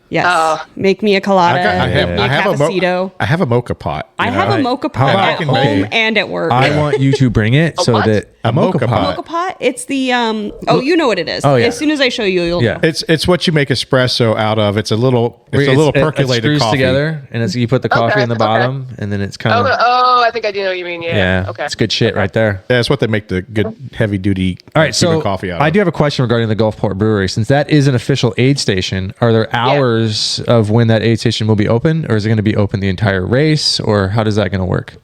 [SPEAKER 4] yes. Make me a colada.
[SPEAKER 2] I
[SPEAKER 4] make me a cafecito.
[SPEAKER 2] I have a mocha pot.
[SPEAKER 4] I
[SPEAKER 2] you
[SPEAKER 4] have
[SPEAKER 2] know.
[SPEAKER 4] a mocha
[SPEAKER 3] How
[SPEAKER 4] pot
[SPEAKER 3] about-
[SPEAKER 4] at home
[SPEAKER 3] okay.
[SPEAKER 4] and at work.
[SPEAKER 3] I want you to bring it so
[SPEAKER 5] what?
[SPEAKER 3] that
[SPEAKER 2] A mocha pot.
[SPEAKER 4] mocha pot? It's the you know what it is.
[SPEAKER 3] Oh, yeah.
[SPEAKER 4] As soon as I show you, you'll
[SPEAKER 3] Yeah.
[SPEAKER 4] know.
[SPEAKER 2] It's what you make espresso out of. It's a little percolated
[SPEAKER 3] screws
[SPEAKER 2] coffee.
[SPEAKER 3] together, and you put the coffee
[SPEAKER 5] Okay,
[SPEAKER 3] in the
[SPEAKER 5] okay.
[SPEAKER 3] bottom, and then it's kind of
[SPEAKER 5] I think I do know what you mean. Yeah.
[SPEAKER 3] yeah.
[SPEAKER 5] Okay.
[SPEAKER 3] It's good shit right there.
[SPEAKER 2] Yeah, that's what they make the good heavy duty
[SPEAKER 3] All right, so
[SPEAKER 2] coffee out of.
[SPEAKER 3] I do have a question regarding the Gulfport Brewery. Since that is an official aid station, are there hours of when that aid station will be open, or is it going to be open the entire race, or how does that going to work?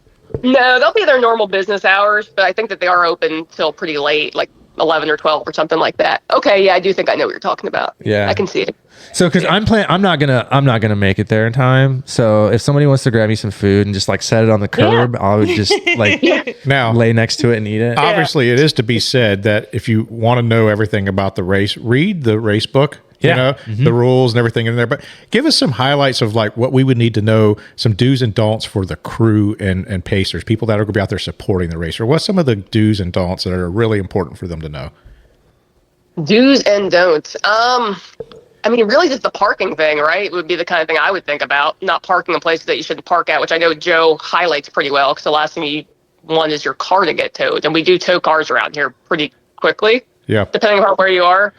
[SPEAKER 5] No, they'll be their normal business hours, but I think that they are open till pretty late, like 11 or 12 or something like that. Okay, yeah, I do think I know what you're talking about.
[SPEAKER 3] Yeah.
[SPEAKER 5] I can see it.
[SPEAKER 3] So, because I'm not gonna make it there in time. So, if somebody wants to grab me some food and just like set it on the curb, I would just like
[SPEAKER 2] now
[SPEAKER 3] lay next to it and eat it.
[SPEAKER 2] obviously it is to be said that if you want to know everything about the race, read the race book.
[SPEAKER 3] Yeah.
[SPEAKER 2] You know, the rules and everything in there. But give us some highlights of like what we would need to know, some do's and don'ts for the crew and pacers, people that are going to be out there supporting the racer. What's some of the do's and don'ts that are really important for them to know?
[SPEAKER 5] Do's and don'ts. I mean, really just the parking thing, right? Would be the kind of thing I would think about. Not parking in places that you shouldn't park at, which I know Joe highlights pretty well, because the last thing you want is your car to get towed. And we do tow cars around here pretty quickly,
[SPEAKER 2] Yeah.
[SPEAKER 5] depending on where you are.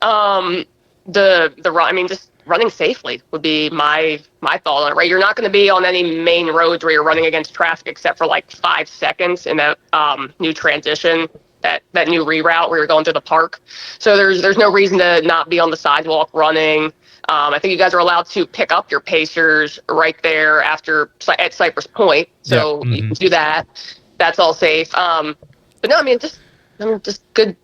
[SPEAKER 5] I mean, just running safely would be my thought on it, right? You're not going to be on any main roads where you're running against traffic except for like 5 seconds in that new transition, that new reroute where you're going through the park. So there's no reason to not be on the sidewalk running. I think you guys are allowed to pick up your pacers right there at Cypress Point. So you can do that. That's all safe. But no, I mean, just good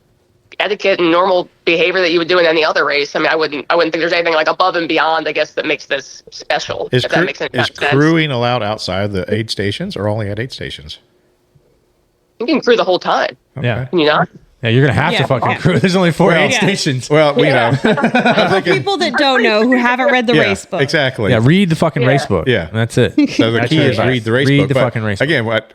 [SPEAKER 5] etiquette and normal behavior that you would do in any other race. I mean, I wouldn't think there's anything like above and beyond, I guess, that makes this special.
[SPEAKER 2] Is
[SPEAKER 5] if that makes any
[SPEAKER 2] is
[SPEAKER 5] sense.
[SPEAKER 2] crewing allowed outside the aid stations or only at aid stations?
[SPEAKER 5] You can crew the whole time.
[SPEAKER 3] Yeah,
[SPEAKER 5] Can you not?
[SPEAKER 3] yeah. You're gonna have to
[SPEAKER 4] Yeah.
[SPEAKER 3] fucking
[SPEAKER 4] Yeah.
[SPEAKER 3] crew. There's only 4 aid
[SPEAKER 4] Yeah.
[SPEAKER 3] stations.
[SPEAKER 2] Well, you know,
[SPEAKER 4] For people that don't know, who haven't read the
[SPEAKER 2] yeah,
[SPEAKER 4] race book.
[SPEAKER 2] exactly.
[SPEAKER 3] Yeah, read the fucking race book.
[SPEAKER 2] Yeah.
[SPEAKER 3] that's it.
[SPEAKER 2] So the
[SPEAKER 3] That's
[SPEAKER 2] key
[SPEAKER 3] your
[SPEAKER 2] is
[SPEAKER 3] advice.
[SPEAKER 2] read the race
[SPEAKER 3] Read
[SPEAKER 2] book.
[SPEAKER 3] the
[SPEAKER 2] But
[SPEAKER 3] fucking race book.
[SPEAKER 2] again, what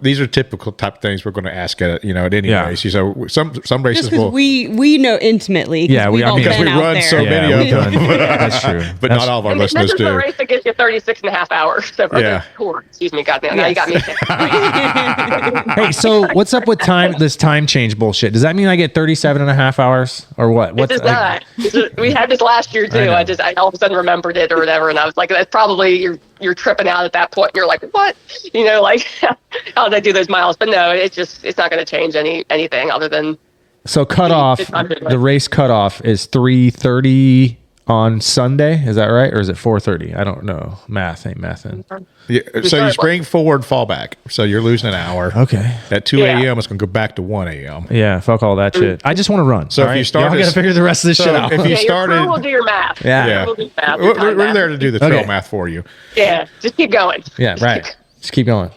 [SPEAKER 2] these are typical type of things we're going to ask at any
[SPEAKER 3] Yeah.
[SPEAKER 2] race. So some races
[SPEAKER 4] Just because
[SPEAKER 2] will,
[SPEAKER 4] we know intimately.
[SPEAKER 3] Yeah,
[SPEAKER 4] we've all
[SPEAKER 2] because
[SPEAKER 4] been
[SPEAKER 2] we
[SPEAKER 4] out
[SPEAKER 2] run
[SPEAKER 4] there.
[SPEAKER 2] so many
[SPEAKER 3] Yeah,
[SPEAKER 2] of
[SPEAKER 3] we've
[SPEAKER 2] them.
[SPEAKER 3] done- that's true.
[SPEAKER 2] but
[SPEAKER 3] That's-
[SPEAKER 2] not all of our
[SPEAKER 5] And this
[SPEAKER 2] listeners
[SPEAKER 5] is the
[SPEAKER 2] do.
[SPEAKER 5] race that gives you 36 and a half hours. So,
[SPEAKER 2] Yeah.
[SPEAKER 5] Excuse me, goddamn. Now you got me.
[SPEAKER 3] Hey, so what's up with this time change bullshit? Does that mean I get 37 and a half hours or what?
[SPEAKER 5] This is not. We had this last year too.
[SPEAKER 3] know.
[SPEAKER 5] I all of a sudden remembered it or whatever, and I was like, that's probably you're tripping out at that point. And you're like, what? You know, like how did I do those miles? But no, it's not going to change anything other than
[SPEAKER 3] So cutoff,
[SPEAKER 5] It's under-
[SPEAKER 3] the race cutoff is 3:30 on Sunday. Is that right? Or is it 4:30? I don't know. Math ain't mathin'.
[SPEAKER 2] Yeah, so you spring forward, fall back. So you're losing an hour.
[SPEAKER 3] Okay.
[SPEAKER 2] At 2 a.m., it's going to go back to 1 a.m.
[SPEAKER 3] Yeah, fuck all that shit. I just want to run.
[SPEAKER 2] So if you start,
[SPEAKER 3] y'all got to figure the rest of this shit out.
[SPEAKER 2] If you started,
[SPEAKER 5] we'll do your math.
[SPEAKER 3] Yeah.
[SPEAKER 5] We'll do math.
[SPEAKER 2] We're there to do the trail math for you.
[SPEAKER 5] Yeah, just keep going.
[SPEAKER 3] Yeah, right. Just keep going.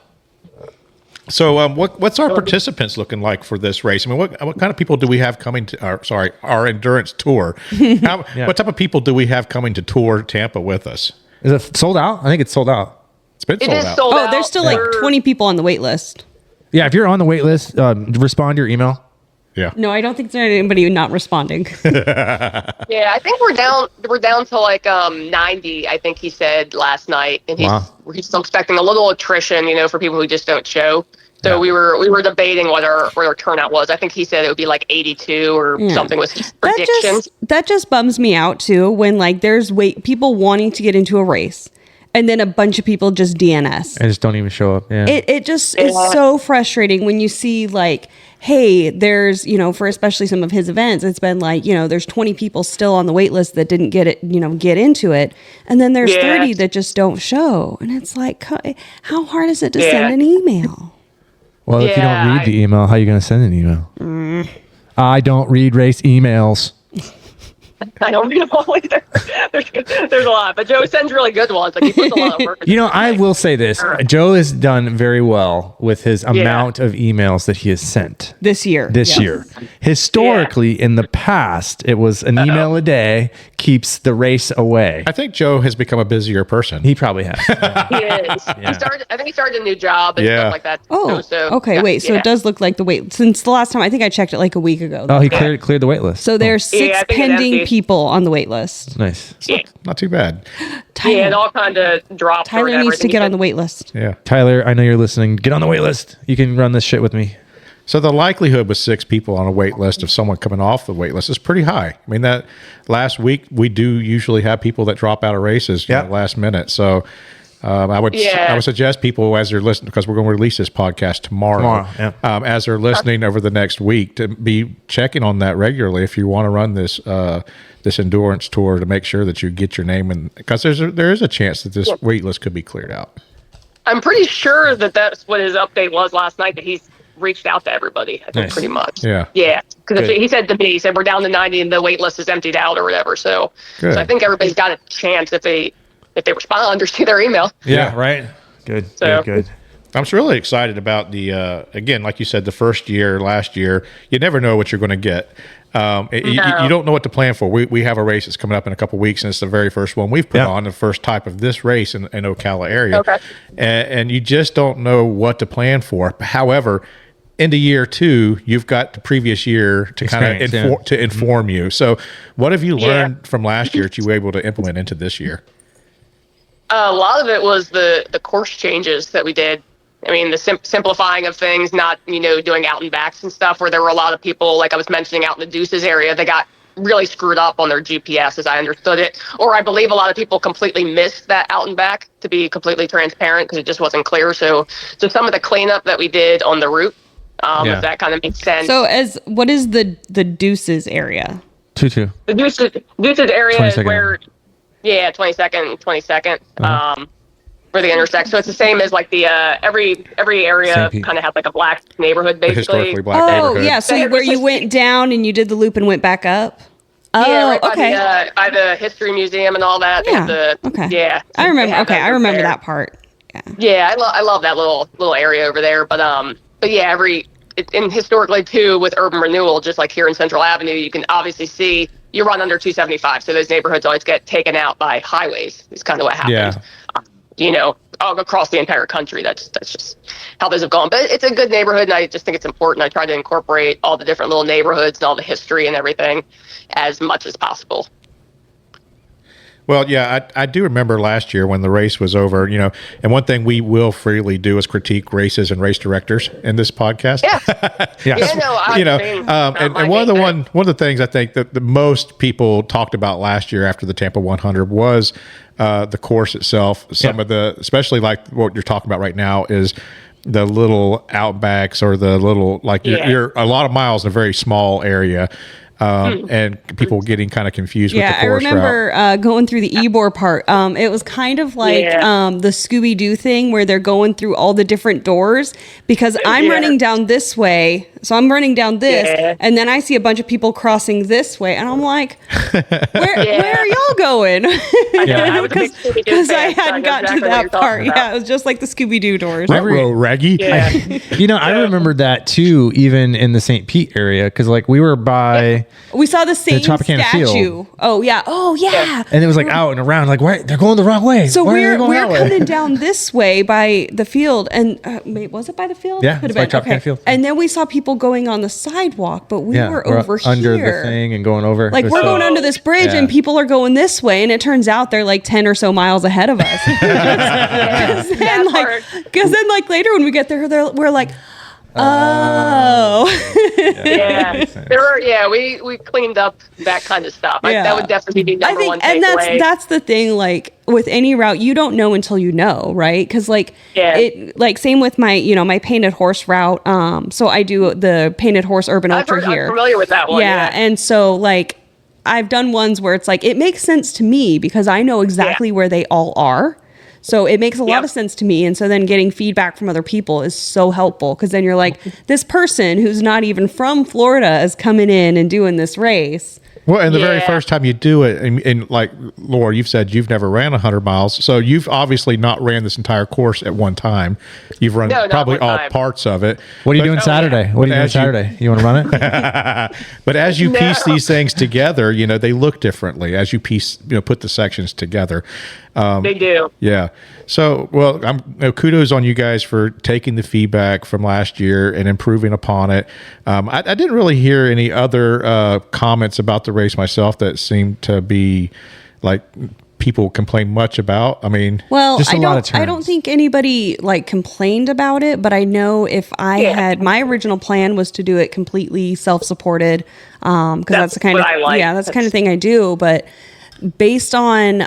[SPEAKER 2] So, what's our participants looking like for this race? I mean, what kind of people do we have coming to our endurance tour? What type of people do we have coming to tour Tampa with us?
[SPEAKER 3] Is it sold out? I think it's sold out.
[SPEAKER 2] It's been sold out.
[SPEAKER 5] Sold out.
[SPEAKER 4] There's still like 20 people on the wait list.
[SPEAKER 3] Yeah, if you're on the wait list, respond to your email.
[SPEAKER 2] Yeah.
[SPEAKER 4] No, I don't think there's anybody not responding.
[SPEAKER 5] Yeah, I think we're down to like 90. I think he said last night, and he's still expecting a little attrition, for people who just don't show. So we were debating what our turnout was. I think he said it would be like 82 or something was his prediction.
[SPEAKER 4] That just bums me out too when like there's people wanting to get into a race and then a bunch of people just DNS.
[SPEAKER 3] I just don't even show up. Yeah.
[SPEAKER 4] It just is so frustrating when you see like, hey, there's, for especially some of his events, it's been like, there's 20 people still on the wait list that didn't get it, get into it. And then there's 30 that just don't show. And it's like, how hard is it to send an email?
[SPEAKER 3] Well, if you don't read the email, how are you going to send an email? I don't read race emails.
[SPEAKER 5] I don't read them all either. There's a lot, but Joe sends really good ones. Like he puts a lot of work.
[SPEAKER 3] I will say this: Joe has done very well with his amount of emails that he has sent
[SPEAKER 4] this year.
[SPEAKER 3] Historically, in the past, it was an email a day keeps the race away.
[SPEAKER 2] I think Joe has become a busier person.
[SPEAKER 3] He probably has.
[SPEAKER 5] He is. I think he started a new job and stuff like that.
[SPEAKER 4] Oh, okay. Wait. So it does look like the wait since the last time. I think I checked it like a week ago.
[SPEAKER 3] Oh, he cleared the wait list.
[SPEAKER 4] So there's 6 pending people on the wait list.
[SPEAKER 3] Nice.
[SPEAKER 2] Not too bad.
[SPEAKER 4] Tyler,
[SPEAKER 5] it all kind of dropped.
[SPEAKER 4] Tyler needs to get on the wait list.
[SPEAKER 2] Yeah.
[SPEAKER 3] Tyler, I know you're listening. Get on the wait list. You can run this shit with me.
[SPEAKER 2] So the likelihood with 6 people on a wait list of someone coming off the wait list is pretty high. I mean, that last week we do usually have people that drop out of races last minute. So I would suggest people as they're listening, because we're going to release this podcast tomorrow. As they're listening over the next week, to be checking on that regularly if you want to run this this endurance tour, to make sure that you get your name in, because there is a chance that this wait list could be cleared out.
[SPEAKER 5] I'm pretty sure that's what his update was last night, that he's reached out to everybody. I think pretty much. Yeah. Because he said to me, he said we're down to 90 and the wait list is emptied out or whatever. So I think everybody's got a chance if they respond or see their email.
[SPEAKER 3] Yeah, right. Good.
[SPEAKER 2] I'm just really excited about the, again, like you said, the last year, you never know what you're going to get. You don't know what to plan for. We have a race that's coming up in a couple of weeks, and it's the very first one we've put on, the first type of this race in Ocala area. Okay. And you just don't know what to plan for. However, into year 2, you've got the previous year to kind of inform you. So what have you learned from last year that you were able to implement into this year?
[SPEAKER 5] A lot of it was the course changes that we did. I mean, the simplifying of things, not, doing out and backs and stuff, where there were a lot of people, like I was mentioning, out in the Deuces area, they got really screwed up on their GPS, as I understood it. Or I believe a lot of people completely missed that out and back, to be completely transparent, because it just wasn't clear. So some of the cleanup that we did on the route, if that kind of makes sense.
[SPEAKER 4] So what is the Deuces area?
[SPEAKER 3] 2-2.
[SPEAKER 5] The Deuces area is where... Yeah, 22nd, where they intersect. So it's the same as like the every area kind of has like a black neighborhood, basically.
[SPEAKER 2] Historically black neighborhood.
[SPEAKER 4] Yeah. So where you went down and you did the loop and went back up.
[SPEAKER 5] Right by the History Museum and all that.
[SPEAKER 4] Okay.
[SPEAKER 5] Yeah.
[SPEAKER 4] I remember. Okay, I remember that part. Yeah.
[SPEAKER 5] Yeah, I love that little area over there. But yeah, and historically too, with urban renewal, just like here in Central Avenue, you can obviously see you run under 275, so those neighborhoods always get taken out by highways. Is kind of what happens. Yeah. All across the entire country. That's just how those have gone. But it's a good neighborhood, and I just think it's important. I try to incorporate all the different little neighborhoods and all the history and everything as much as possible.
[SPEAKER 2] Well, yeah, I do remember last year when the race was over, and one thing we will freely do is critique races and race directors in this podcast. And one of the things I think that the most people talked about last year after the Tampa 100 was the course itself. Some of the, especially like what you're talking about right now, is the little outbacks or the little, like you're a lot of miles in a very small area. and people getting kind of confused with the
[SPEAKER 4] Yeah, I
[SPEAKER 2] course route.
[SPEAKER 4] remember going through the Ebor part. It was kind of like the Scooby-Doo thing where they're going through all the different doors because I'm running down this way. So I'm running down this, and then I see a bunch of people crossing this way, and I'm like, where are y'all going? Because I hadn't gotten to that part. Yeah, it was just like the Scooby-Doo doors.
[SPEAKER 2] Raggy.
[SPEAKER 3] Yeah. I remembered that too, even in the St. Pete area, because like we were by.
[SPEAKER 4] We saw the same
[SPEAKER 3] Tropicana
[SPEAKER 4] statue.
[SPEAKER 3] Field.
[SPEAKER 4] Oh yeah.
[SPEAKER 3] And it was like out and around, like why they're going the wrong way.
[SPEAKER 4] So
[SPEAKER 3] Why are they
[SPEAKER 4] we're
[SPEAKER 3] going that way?
[SPEAKER 4] coming down this way by the field, and wait, was it by the field?
[SPEAKER 3] Yeah,
[SPEAKER 4] Could
[SPEAKER 3] it's
[SPEAKER 4] have
[SPEAKER 3] by
[SPEAKER 4] been.
[SPEAKER 3] Tropicana Field.
[SPEAKER 4] And then we saw people going on the sidewalk, but we were over
[SPEAKER 3] under
[SPEAKER 4] here.
[SPEAKER 3] the thing and going over.
[SPEAKER 4] Like we're going under this bridge, and people are going this way, and it turns out they're like 10 or so miles ahead of us. Because then, like later when we get there, we're like, oh.
[SPEAKER 5] We cleaned up that kind of stuff. That would definitely be number one takeaway.
[SPEAKER 4] And that's the thing, like with any route, you don't know until you know, right? Because same with my my painted horse route. So I do the painted horse urban ultra here.
[SPEAKER 5] I'm familiar with that one.
[SPEAKER 4] Yeah, and so like I've done ones where it's like it makes sense to me because I know exactly where they all are. So it makes a lot of sense to me. And so then getting feedback from other people is so helpful because then you're like, this person who's not even from Florida is coming in and doing this race.
[SPEAKER 2] Well, and the very first time you do it, and like Laura, you've said you've never ran 100 miles. So you've obviously not ran this entire course at one time. You've run probably all parts of it.
[SPEAKER 3] What are you doing Saturday? What are you doing Saturday? You want to run it?
[SPEAKER 2] But as you piece these things together, they look differently as you piece, put the sections together.
[SPEAKER 5] They do.
[SPEAKER 2] Yeah. So, well, kudos on you guys for taking the feedback from last year and improving upon it. I didn't really hear any other comments about the race myself that seemed to be like people complain much about. I mean,
[SPEAKER 4] well,
[SPEAKER 3] just a lot of turns.
[SPEAKER 4] I don't think anybody like complained about it, but I know if I had my original plan was to do it completely self-supported, because that's the kind of that's the kind of thing I do, but. Based on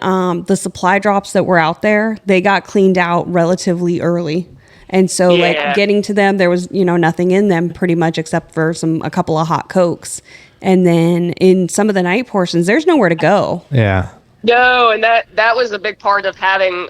[SPEAKER 4] the supply drops that were out there, they got cleaned out relatively early. And so like getting to them, there was, nothing in them pretty much except for a couple of hot Cokes. And then in some of the night portions, there's nowhere to go.
[SPEAKER 3] Yeah.
[SPEAKER 5] No, and that was a big part of having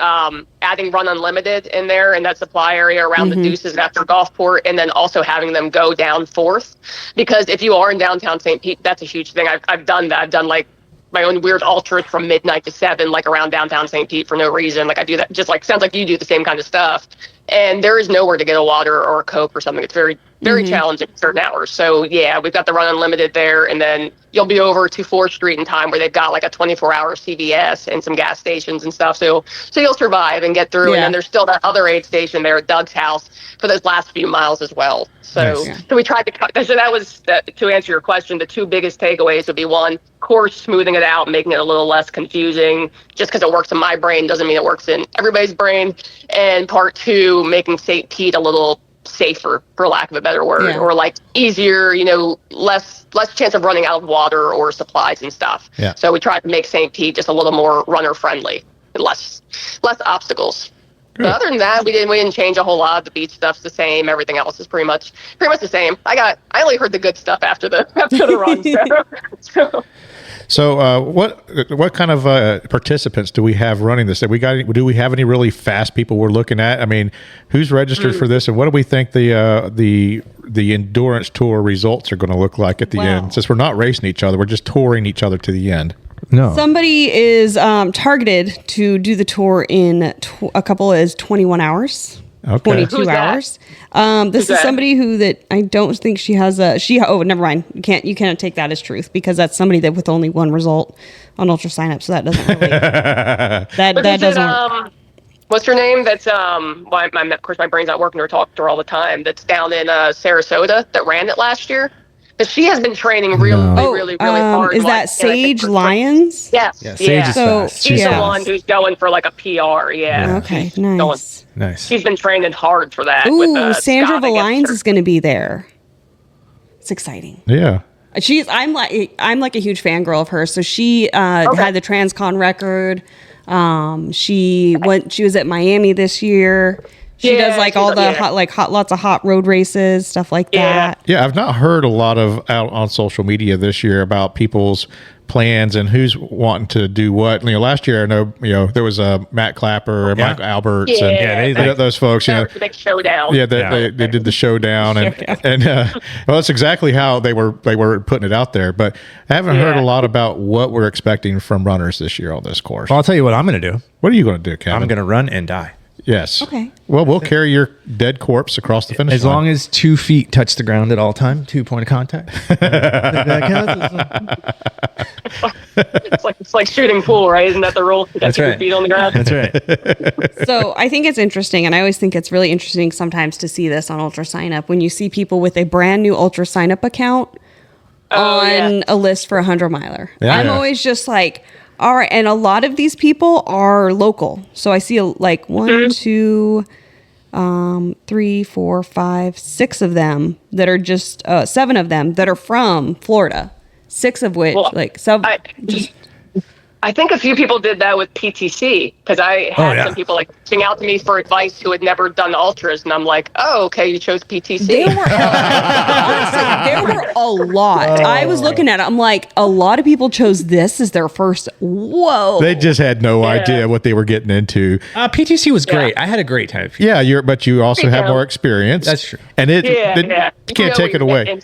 [SPEAKER 5] adding Run Unlimited in there in that supply area around the Deuces after Gulfport, and then also having them go down 4th. Because if you are in downtown St. Pete, that's a huge thing. I've done that. I've done like my own weird ultras from midnight to 7, like around downtown St. Pete for no reason. Like I do that, just like sounds like you do the same kind of stuff. And there is nowhere to get a water or a Coke or something. It's very, very challenging at certain hours. So we've got the Run Unlimited there, and then you'll be over to 4th Street in time where they've got like a 24-hour CVS and some gas stations and stuff. So you'll survive and get through. And then there's still that other aid station there at Doug's house for those last few miles as well. So we tried to cut. So that was to answer your question. The two biggest takeaways would be one, course smoothing it out, making it a little less confusing. Just because it works in my brain doesn't mean it works in everybody's brain. And part 2, making St. Pete a little safer, for lack of a better word, or like easier, less chance of running out of water or supplies and stuff.
[SPEAKER 2] Yeah.
[SPEAKER 5] So we tried to make St. Pete just a little more runner friendly and less obstacles. But other than that, we didn't change a whole lot. The beach stuff's the same. Everything else is pretty much the same. I only heard the good stuff after the run.
[SPEAKER 2] So what kind of participants do we have running this? Do we have any really fast people we're looking at? I mean, who's registered for this, and what do we think the endurance tour results are going to look like at the end? Since we're not racing each other, we're just touring each other to the end.
[SPEAKER 3] No.
[SPEAKER 4] Somebody is targeted to do the tour in a couple is 21 hours.
[SPEAKER 2] Okay.
[SPEAKER 4] 22 hours. This is somebody that I don't think she has oh, never mind. You cannot take that as truth because that's somebody that with only one result on ultra sign up. So that doesn't really, that doesn't work.
[SPEAKER 5] What's her name? That's of course my brain's not working. We're talking to her all the time. That's down in Sarasota that ran it last year. But she has been training really hard.
[SPEAKER 4] Is that Sage Lyons?
[SPEAKER 5] Yes.
[SPEAKER 3] Yeah, Sage is fast.
[SPEAKER 5] She's the one who's going for like a PR. Yeah.
[SPEAKER 4] Okay. Nice.
[SPEAKER 3] Nice.
[SPEAKER 5] She's been training hard for that.
[SPEAKER 4] Ooh, Sandra Valines is going to be there. It's exciting.
[SPEAKER 2] Yeah.
[SPEAKER 4] I'm like a huge fangirl of hers. So she had the Transcon record. She was at Miami this year. She does like all the lots of hot road races, stuff like that.
[SPEAKER 2] Yeah, I've not heard a lot of out on social media this year about people's plans and who's wanting to do what. Last year I know there was Matt Clapper and Michael Alberts and those folks.
[SPEAKER 5] The big showdown.
[SPEAKER 2] Yeah, they did the showdown and well, that's exactly how they were putting it out there. But I haven't heard a lot about what we're expecting from runners this year on this course.
[SPEAKER 3] Well, I'll tell you what I'm going to do.
[SPEAKER 2] What are you going to do, Kevin?
[SPEAKER 3] I'm going to run and die.
[SPEAKER 2] Yes.
[SPEAKER 4] Okay.
[SPEAKER 2] Well, we'll carry your dead corpse across the finish line.
[SPEAKER 3] As long as 2 feet touch the ground at all time, 2 point of contact.
[SPEAKER 5] It's like shooting pool, right? Isn't that the rule? You got
[SPEAKER 3] That's
[SPEAKER 5] 2
[SPEAKER 3] right.
[SPEAKER 5] feet on the ground.
[SPEAKER 3] That's right.
[SPEAKER 4] So I think it's interesting, and I always think it's really interesting sometimes to see this on Ultra Sign Up when you see people with a brand new Ultra Sign Up account on a list for a 100-miler.
[SPEAKER 3] Yeah.
[SPEAKER 4] I'm always just like, all right, and a lot of these people are local. So I see like 1, 2, 3, 4, 5, 6 of them that are just 7 of them that are from Florida. 6 of which
[SPEAKER 5] I think a few people did that with PTC because I had some people like reaching out to me for advice who had never done ultras, and I'm like, oh, okay, you chose PTC.
[SPEAKER 4] There were a lot. I was looking at it. I'm like, a lot of people chose this as their first. Whoa!
[SPEAKER 2] They just had no idea what they were getting into.
[SPEAKER 3] PTC was great. I had a great time.
[SPEAKER 2] Yeah, but you also have more experience.
[SPEAKER 3] That's true.
[SPEAKER 2] And you can't take it away.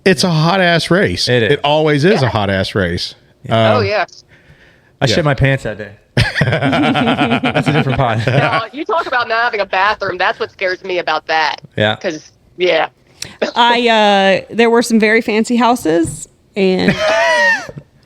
[SPEAKER 2] It's a hot ass race. It always is a hot ass race.
[SPEAKER 5] Oh yeah.
[SPEAKER 3] I shit my pants that day. That's a different pod.
[SPEAKER 5] Now, you talk about not having a bathroom. That's what scares me about that.
[SPEAKER 3] Yeah.
[SPEAKER 5] Because,
[SPEAKER 4] there were some very fancy houses, and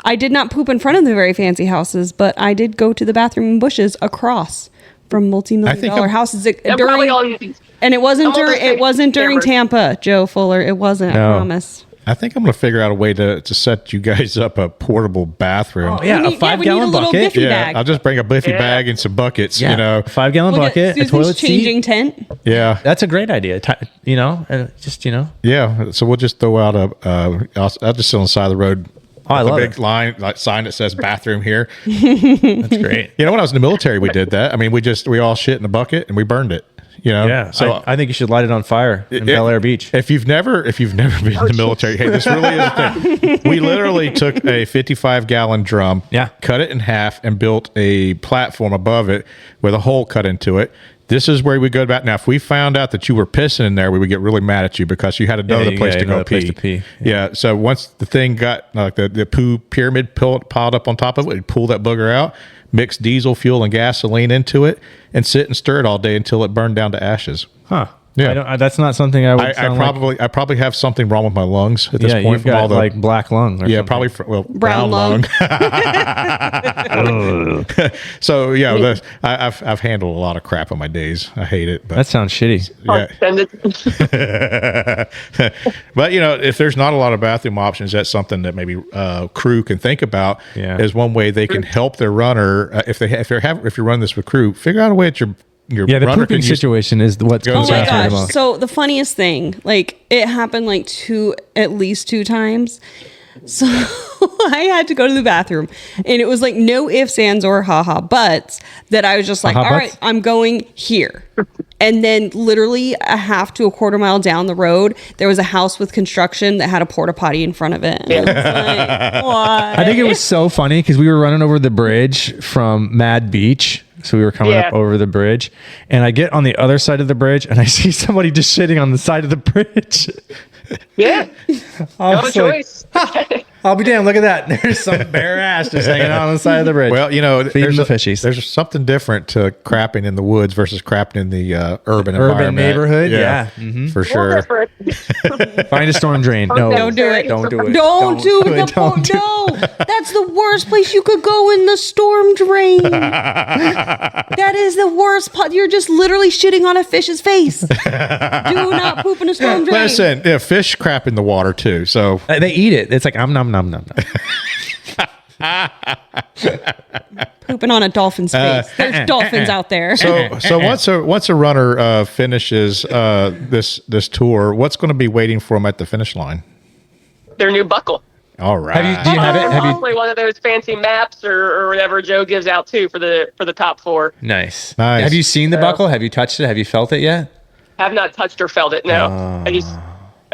[SPEAKER 4] I did not poop in front of the very fancy houses, but I did go to the bathroom in bushes across from multi-million-dollar houses. And it wasn't during Tampa, Joe Fuller. It wasn't, I promise.
[SPEAKER 2] I think I'm going to figure out a way to set you guys up a portable bathroom.
[SPEAKER 3] Oh, yeah, a 5-gallon bucket.
[SPEAKER 4] Bag.
[SPEAKER 2] I'll just bring a Biffy bag and some buckets,
[SPEAKER 3] 5-gallon bucket, a toilet seat.
[SPEAKER 4] Changing tent.
[SPEAKER 2] Yeah.
[SPEAKER 3] That's a great idea.
[SPEAKER 2] Yeah, so we'll just throw out I'll just sit on the side of the road.
[SPEAKER 3] Oh, I love
[SPEAKER 2] a big sign that says bathroom here.
[SPEAKER 3] That's great.
[SPEAKER 2] When I was in the military, we did that. I mean, we all shit in a bucket and we burned it.
[SPEAKER 3] Yeah. So I think you should light it on fire in Bel Air Beach.
[SPEAKER 2] If you've never been in the military, hey, this really is a thing. We literally took a 55-gallon drum, cut it in half, and built a platform above it with a hole cut into it. This is where we go back. Now, if we found out that you were pissing in there, we would get really mad at you because you had another place to go pee. Yeah. So once the thing got like the poo pyramid piled up on top of it, we'd pull that booger out, mix diesel fuel and gasoline into it, and sit and stir it all day until it burned down to ashes.
[SPEAKER 3] Huh.
[SPEAKER 2] Yeah,
[SPEAKER 3] that's not something I would.
[SPEAKER 2] I probb have something wrong with my lungs at this point.
[SPEAKER 3] You've got like black lung. Or something.
[SPEAKER 2] Probably
[SPEAKER 4] brown lung.
[SPEAKER 2] So I've handled a lot of crap on my days. I hate it. But
[SPEAKER 3] that sounds shitty.
[SPEAKER 2] Yeah. But if there's not a lot of bathroom options, that's something that maybe crew can think about. Is one way they can help their runner if you're running this with crew, figure out a way that your
[SPEAKER 3] the pooping situation is what's
[SPEAKER 4] oh my gosh. So the funniest thing, like it happened like at least 2 times. So I had to go to the bathroom and it was like no ifs, ands, or haha buts that I was just like, all right, I'm going here. And then literally a half to a quarter mile down the road, there was a house with construction that had a porta potty in front of it. And I was like, what?
[SPEAKER 3] I think it was so funny because we were running over the bridge from Mad Beach. So we were coming up over the bridge, and I get on the other side of the bridge, and I see somebody just shitting on the side of the bridge.
[SPEAKER 5] Yeah. No choice.
[SPEAKER 3] I'll be damned. Look at that. There's some bare ass just hanging out on the side of the bridge.
[SPEAKER 2] Well,
[SPEAKER 3] there's the fishies.
[SPEAKER 2] There's something different to crapping in the woods versus crapping in the urban environment.
[SPEAKER 3] Neighborhood. Yeah.
[SPEAKER 2] Mm-hmm. For sure.
[SPEAKER 3] Find a storm drain. No,
[SPEAKER 4] don't do it.
[SPEAKER 3] Don't do it.
[SPEAKER 4] Don't do it. No, that's the worst place you could go in the storm drain. That is the worst. You're just literally shitting on a fish's face. Do not poop in a storm drain.
[SPEAKER 2] Listen, fish crap in the water too. So
[SPEAKER 3] they eat it. It's like nom.
[SPEAKER 4] Pooping on a dolphin's face. There's dolphins out there.
[SPEAKER 2] So once a runner finishes this tour, what's going to be waiting for them at the finish line?
[SPEAKER 5] Their new buckle.
[SPEAKER 2] All right.
[SPEAKER 3] Do you have it?
[SPEAKER 5] And
[SPEAKER 3] Have you?
[SPEAKER 5] hopefully one of those fancy maps or whatever Joe gives out too for the top 4.
[SPEAKER 3] Nice.
[SPEAKER 2] Nice.
[SPEAKER 3] Have you seen the buckle? Have you touched it? Have you felt it yet?
[SPEAKER 5] Have not touched or felt it. No, I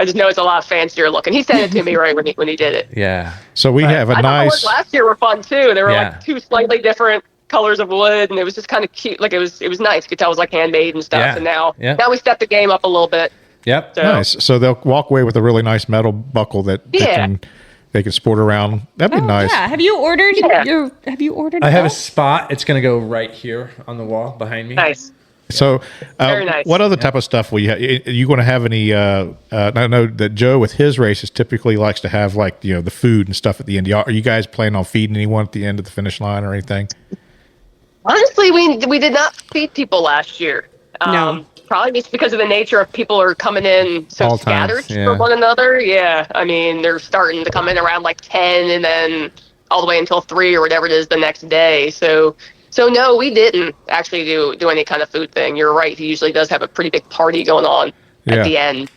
[SPEAKER 5] just know it's a lot fancier looking. He sent it to me right when he did it.
[SPEAKER 3] Yeah.
[SPEAKER 2] So we have a
[SPEAKER 5] I thought the
[SPEAKER 2] nice.
[SPEAKER 5] ones last year were fun too. They were
[SPEAKER 3] Yeah.
[SPEAKER 5] like 2 slightly different colors of wood, and it was just kind of cute. Like it was nice. You could tell it was like handmade and stuff.
[SPEAKER 3] Yeah.
[SPEAKER 5] And now
[SPEAKER 3] Yeah.
[SPEAKER 5] we stepped the game up a little bit.
[SPEAKER 3] Yep.
[SPEAKER 5] So,
[SPEAKER 2] Nice. So they'll walk away with a really nice metal buckle that they can sport around. That'd be nice.
[SPEAKER 4] Yeah. Have you ordered?
[SPEAKER 5] Yeah.
[SPEAKER 4] Have you ordered?
[SPEAKER 3] I have a
[SPEAKER 4] that?
[SPEAKER 3] spot. It's going to go right here on the wall behind me.
[SPEAKER 5] Nice.
[SPEAKER 2] So,
[SPEAKER 5] Very nice.
[SPEAKER 2] what other type of stuff will you have? Are you going to have any? I know that Joe with his races typically likes to have like the food and stuff at the end. Are you guys planning on feeding anyone at the end of the finish line or anything?
[SPEAKER 5] Honestly, we did not feed people last year.
[SPEAKER 4] No.
[SPEAKER 5] Probably just because of the nature of people are coming in so
[SPEAKER 3] All times,
[SPEAKER 5] scattered
[SPEAKER 3] yeah.
[SPEAKER 5] for one another. Yeah, I mean they're starting to come in around like 10 and then all the way until 3 or whatever it is the next day. So no, we didn't actually do any kind of food thing. You're right. He usually does have a pretty big party going on at the end.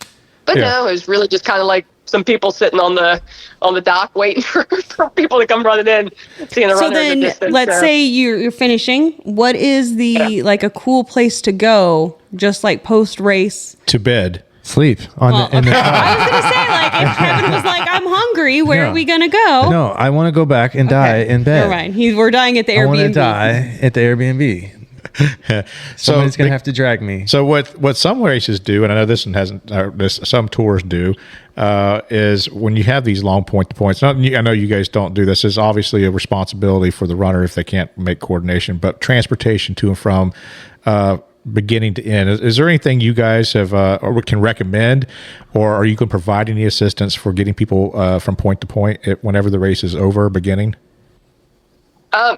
[SPEAKER 5] But no, it was really just kind of like some people sitting on the dock waiting for people to come running in, seeing the
[SPEAKER 4] So
[SPEAKER 5] runner in
[SPEAKER 4] then,
[SPEAKER 5] the distance.
[SPEAKER 4] let's say you're finishing. What is the like a cool place to go? Just like post race.
[SPEAKER 2] To bed.
[SPEAKER 3] Sleep on
[SPEAKER 4] Well,
[SPEAKER 3] the, in the car.
[SPEAKER 4] I was gonna say like if Kevin was like, I'm hungry. Where
[SPEAKER 3] No.
[SPEAKER 4] are we gonna go?
[SPEAKER 3] No, I want to go back and die in bed.
[SPEAKER 4] All right. We're dying at the
[SPEAKER 3] I want to
[SPEAKER 4] Airbnb.
[SPEAKER 3] die at the Airbnb. Somebody's going to have to drag me.
[SPEAKER 2] So what some races do, and I know this one hasn't, some tours do, is when you have these long point to points. I know you guys don't do this. Is obviously a responsibility for the runner if they can't make coordination, but transportation to and from beginning to end. Is there anything you guys have or can recommend, or are you going to provide any assistance for getting people from point to point whenever the race is over, beginning?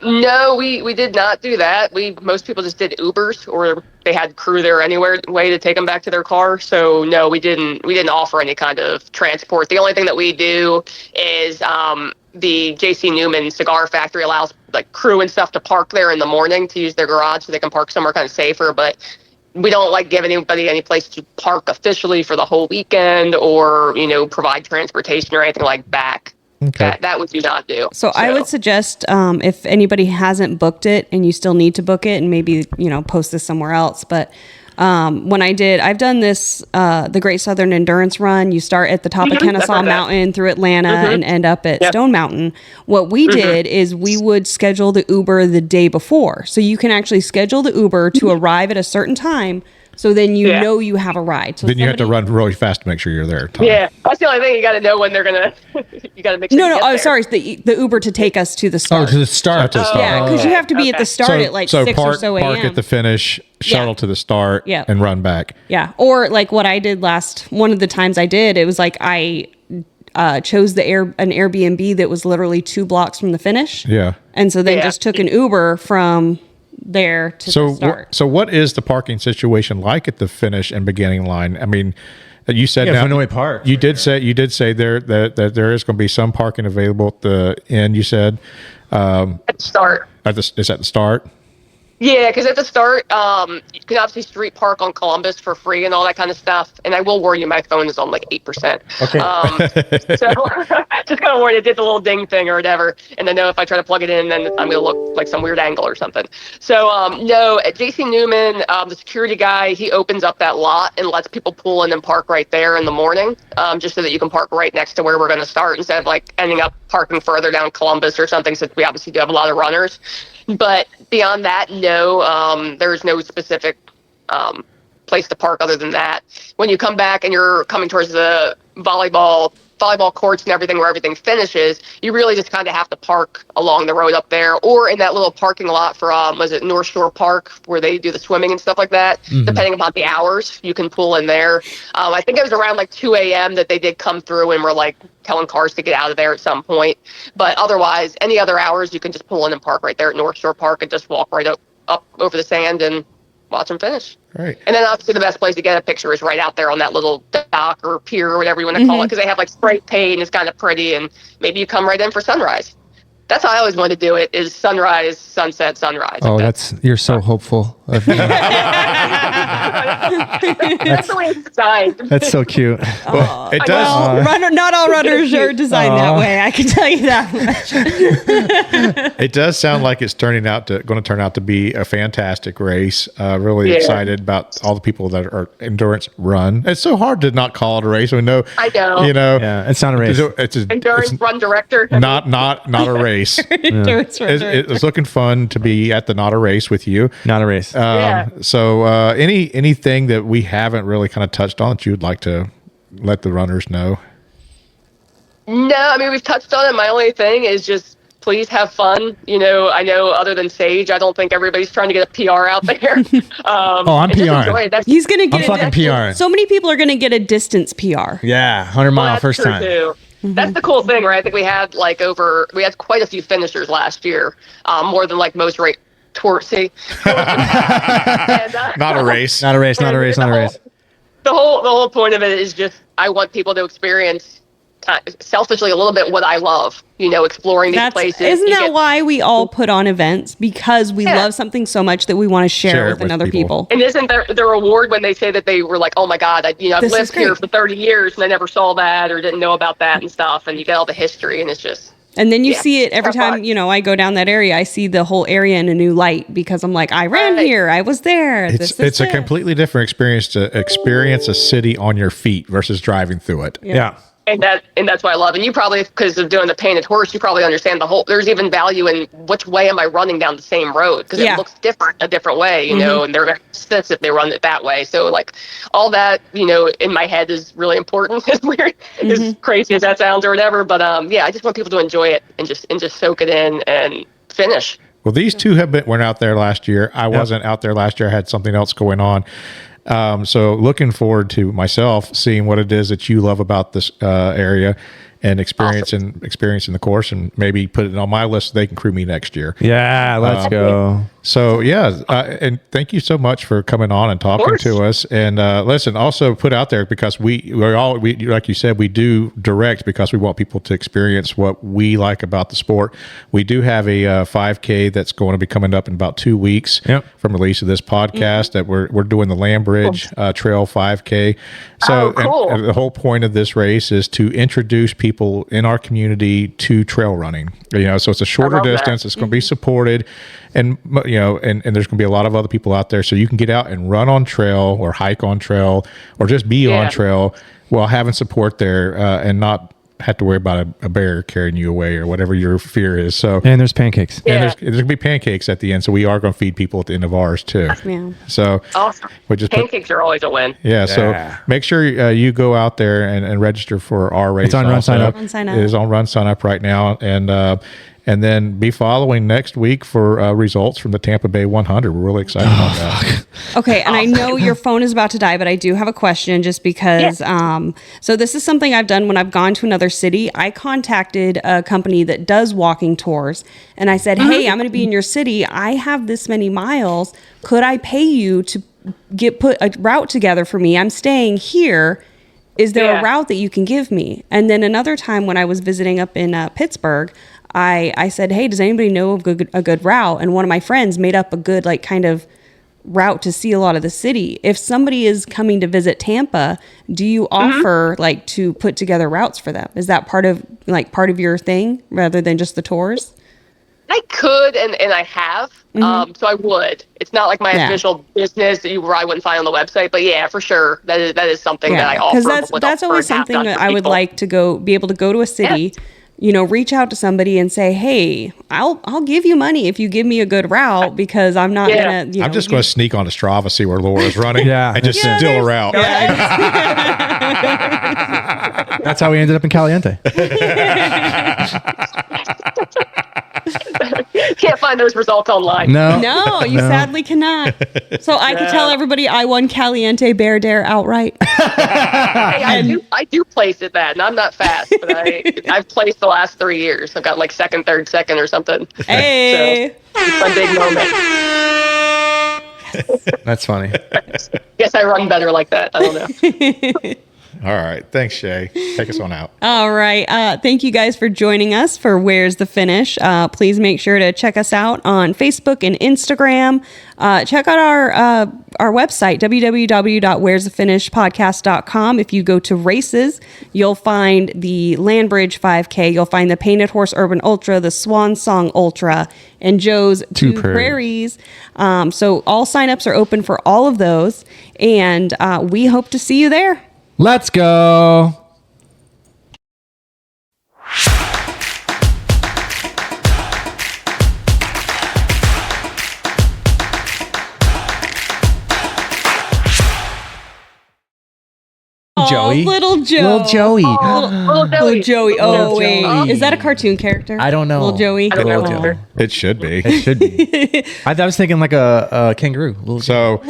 [SPEAKER 5] No, we did not do that. Most people just did Ubers, or they had crew there anywhere way to take them back to their car. So no, we didn't offer any kind of transport. The only thing that we do is the JC Newman Cigar Factory allows like crew and stuff to park there in the morning to use their garage so they can park somewhere kind of safer. But we don't like give anybody any place to park officially for the whole weekend, or provide transportation or anything like that.
[SPEAKER 2] Okay.
[SPEAKER 5] That would do not do.
[SPEAKER 4] So I would suggest if anybody hasn't booked it and you still need to book it, and maybe post this somewhere else. But I've done this the Great Southern Endurance Run. You start at the top of Kennesaw Mountain through Atlanta and end up at Stone Mountain. What we did is we would schedule the Uber the day before, so you can actually schedule the Uber to arrive at a certain time. So then you know you have a ride. So
[SPEAKER 2] Then you have to run really fast to make sure you're there. Tom.
[SPEAKER 5] Yeah, that's the only thing. You got to know when they're gonna. You got to make sure.
[SPEAKER 4] No,
[SPEAKER 5] you get
[SPEAKER 4] oh,
[SPEAKER 5] there.
[SPEAKER 4] sorry, the Uber to take us to the start.
[SPEAKER 3] Oh, to the start.
[SPEAKER 4] Yeah, because you have to be at the start at like 6
[SPEAKER 2] park,
[SPEAKER 4] or so a.m.
[SPEAKER 2] Park at the finish, shuttle to the start, and run back.
[SPEAKER 4] Yeah, or like what I did one of the times I did, it was like I chose an Airbnb that was literally 2 blocks from the finish.
[SPEAKER 2] Yeah.
[SPEAKER 4] And so then just took an Uber from there to the start.
[SPEAKER 2] So what is the parking situation like at the finish and beginning line? I mean, you said
[SPEAKER 3] Fenway Park.
[SPEAKER 2] You did say there that there is going to be some parking available at the end. You said
[SPEAKER 5] At the start.
[SPEAKER 2] Is at the start?
[SPEAKER 5] Yeah, because at the start, you can obviously street park on Columbus for free and all that kind of stuff. And I will warn you, my phone is on like 8%.
[SPEAKER 2] Okay.
[SPEAKER 5] So just kind of warn you, it did the little ding thing or whatever. And I know if I try to plug it in, then I'm going to look like some weird angle or something. So no, at JC Newman, the security guy, he opens up that lot and lets people pull in and park right there in the morning, just so that you can park right next to where we're going to start instead of like ending up parking further down Columbus or something, since we obviously do have a lot of runners. But beyond that, no, there's no specific place to park other than that. When you come back and you're coming towards the volleyball courts and everything where everything finishes, you really just kind of have to park along the road up there or in that little parking lot for, was it North Shore Park, where they do the swimming and stuff like that. Depending upon the hours, you can pull in there. I think it was around like 2 a.m. that they did come through and were like telling cars to get out of there at some point. But otherwise, any other hours, you can just pull in and park right there at North Shore Park and just walk right up over the sand and watch them finish.
[SPEAKER 2] Right.
[SPEAKER 5] And then obviously the best place to get a picture is right out there on that little dock or pier or whatever you want to call it, because they have like spray paint and it's kind of pretty, and maybe you come right in for sunrise. That's how I always want to do it, is sunrise, sunset, sunrise.
[SPEAKER 3] Oh, you're so hopeful.
[SPEAKER 5] That's the way it's designed.
[SPEAKER 3] That's so cute.
[SPEAKER 2] Well, it does.
[SPEAKER 4] Not all runners are designed that way. I can tell you that much.
[SPEAKER 2] It does sound like it's going to turn out to be a fantastic race. Really excited about all the people that are endurance run. It's so hard to not call it a race.
[SPEAKER 5] I know.
[SPEAKER 3] Yeah, it's not a race.
[SPEAKER 2] It's
[SPEAKER 5] endurance run director.
[SPEAKER 2] Not a race. It's looking fun to be at the Not a Race with you.
[SPEAKER 3] Not a race.
[SPEAKER 2] So anything that we haven't really kind of touched on that you'd like to let the runners know?
[SPEAKER 5] No, I mean, we've touched on it. My only thing is just please have fun. I know other than Sage, I don't think everybody's trying to get a PR out there.
[SPEAKER 3] I'm PR.
[SPEAKER 4] He's going to get
[SPEAKER 3] I'm fucking PR.
[SPEAKER 4] So many people are going to get a distance PR.
[SPEAKER 3] Yeah, 100-mile first time.
[SPEAKER 5] Too. That's the cool thing, right? I think we had quite a few finishers last year, more than like most tour. See,
[SPEAKER 2] Not a race.
[SPEAKER 3] Not a race. Not a race. Not a race.
[SPEAKER 5] The whole point of it is just I want people to experience selfishly a little bit what I love. Exploring these places.
[SPEAKER 4] Isn't that why we all put on events? Because we love something so much that we want to share it with other people.
[SPEAKER 5] And isn't there the reward when they say that they were like, oh my God, I've lived here for 30 years and I never saw that or didn't know about that and stuff, and you get all the history, and it's just.
[SPEAKER 4] And then you see it every time, I go down that area, I see the whole area in a new light because I'm like, I ran here, I was there.
[SPEAKER 2] It's a completely different experience to experience a city on your feet versus driving through it.
[SPEAKER 3] Yeah.
[SPEAKER 5] And that's what I love. And you probably, because of doing the painted horse, you probably understand there's even value in which way am I running down the same road, because it looks different a different way, and they're very sensitive if they run it that way. So like all that, in my head is really important. As weird, as crazy as that sounds or whatever. But I just want people to enjoy it and just soak it in and finish.
[SPEAKER 2] Well, these two weren't out there last year. I wasn't out there last year. I had something else going on. So looking forward to myself seeing what it is that you love about this area and experiencing the course, and maybe put it on my list so they can crew me next year.
[SPEAKER 3] Yeah, let's go.
[SPEAKER 2] So and thank you so much for coming on and talking to us. And listen, also put out there, because we like you said, we do direct because we want people to experience what we like about the sport. We do have a 5K that's going to be coming up in about 2 weeks from release of this podcast. That we're doing the Land Bridge Trail 5K. So
[SPEAKER 5] cool.
[SPEAKER 2] and the whole point of this race is to introduce people in our community to trail running. So it's a shorter distance. It's going to be supported. And and there's going to be a lot of other people out there, so you can get out and run on trail or hike on trail or just be on trail while having support there, and not have to worry about a bear carrying you away or whatever your fear is. So
[SPEAKER 3] and there's pancakes.
[SPEAKER 2] And there's going to be pancakes at the end, so we are going to feed people at the end of ours too.
[SPEAKER 4] Yeah.
[SPEAKER 2] So
[SPEAKER 5] awesome. Pancakes are always a win.
[SPEAKER 2] Yeah. So make sure you go out there and register for our race.
[SPEAKER 3] It's on Run Sign Up.
[SPEAKER 2] It is on Run Sign Up right now, and then be following next week for results from the Tampa Bay 100. We're really excited about that.
[SPEAKER 4] Okay, and I know your phone is about to die, but I do have a question just because. So this is something I've done when I've gone to another city. I contacted a company that does walking tours, and I said, hey, I'm going to be in your city. I have this many miles. Could I pay you to put a route together for me? I'm staying here. Is there a route that you can give me? And then another time when I was visiting up in Pittsburgh, I said, hey, does anybody know of a good route? And one of my friends made up a good kind of route to see a lot of the city. If somebody is coming to visit Tampa, do you offer to put together routes for them? Is that part of your thing rather than just the tours?
[SPEAKER 5] I could, and I have. So I would. It's not like my official business where I wouldn't find on the website, but yeah, for sure, that is something that I offer.
[SPEAKER 4] Because that's always something that I would like to be able to go to a city. Reach out to somebody and say, hey, I'll give you money if you give me a good route, because I'm not going to,
[SPEAKER 2] I'm just going to sneak onto Strava, see where Laura's running and just steal a route.
[SPEAKER 3] That's how we ended up in Caliente.
[SPEAKER 5] Can't find those results online.
[SPEAKER 4] No, you sadly cannot. So I could tell everybody I won Caliente Bear Dare outright.
[SPEAKER 5] Hey, I do place at that, and I'm not fast, but I've placed the last 3 years. I've got second, third, second, or something.
[SPEAKER 4] Hey,
[SPEAKER 5] so it's a big moment.
[SPEAKER 3] That's funny.
[SPEAKER 5] Guess I run better like that. I don't know.
[SPEAKER 2] All right. Thanks, Shae. Take us on out.
[SPEAKER 4] All right. Thank you guys for joining us for Where's the Finish. Please make sure to check us out on Facebook and Instagram. Check out our website, www.where'sthefinishpodcast.com. If you go to races, you'll find the Landbridge 5K. You'll find the Painted Horse Urban Ultra, the Swan Song Ultra, and Joe's Two Prairies. So all signups are open for all of those. And we hope to see you there.
[SPEAKER 3] Let's go. Joey.
[SPEAKER 4] Little Joe.
[SPEAKER 3] Little Joey.
[SPEAKER 4] Little Joey. Oh, wait. Is that a cartoon character?
[SPEAKER 3] I don't know.
[SPEAKER 4] Little Joey.
[SPEAKER 5] I don't know.
[SPEAKER 3] Joey.
[SPEAKER 2] It should be.
[SPEAKER 3] It should be. I was thinking like a kangaroo.
[SPEAKER 4] Little Joey.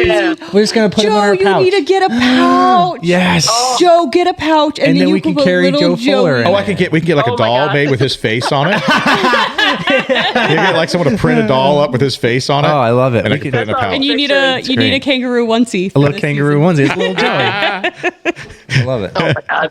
[SPEAKER 5] Yeah.
[SPEAKER 3] We're just going to put him in our
[SPEAKER 4] Joe,
[SPEAKER 3] pouch.
[SPEAKER 4] you need to get a pouch.
[SPEAKER 3] Yes.
[SPEAKER 4] Joe, get a pouch. And then
[SPEAKER 3] we
[SPEAKER 4] you
[SPEAKER 3] can
[SPEAKER 4] put
[SPEAKER 3] carry
[SPEAKER 4] little
[SPEAKER 3] Joe Fuller in.
[SPEAKER 2] Oh, we can get like a
[SPEAKER 5] Oh my
[SPEAKER 2] doll
[SPEAKER 5] God.
[SPEAKER 2] made with his face on it. You get like someone to print a doll up with his face on it.
[SPEAKER 3] Oh, I love it.
[SPEAKER 2] And I
[SPEAKER 3] We
[SPEAKER 2] can
[SPEAKER 3] could-
[SPEAKER 2] put it in a pouch.
[SPEAKER 4] And you need a
[SPEAKER 3] great.
[SPEAKER 4] kangaroo onesie.
[SPEAKER 3] A little kangaroo onesie. It's little Joey. I love it.
[SPEAKER 5] Oh my God.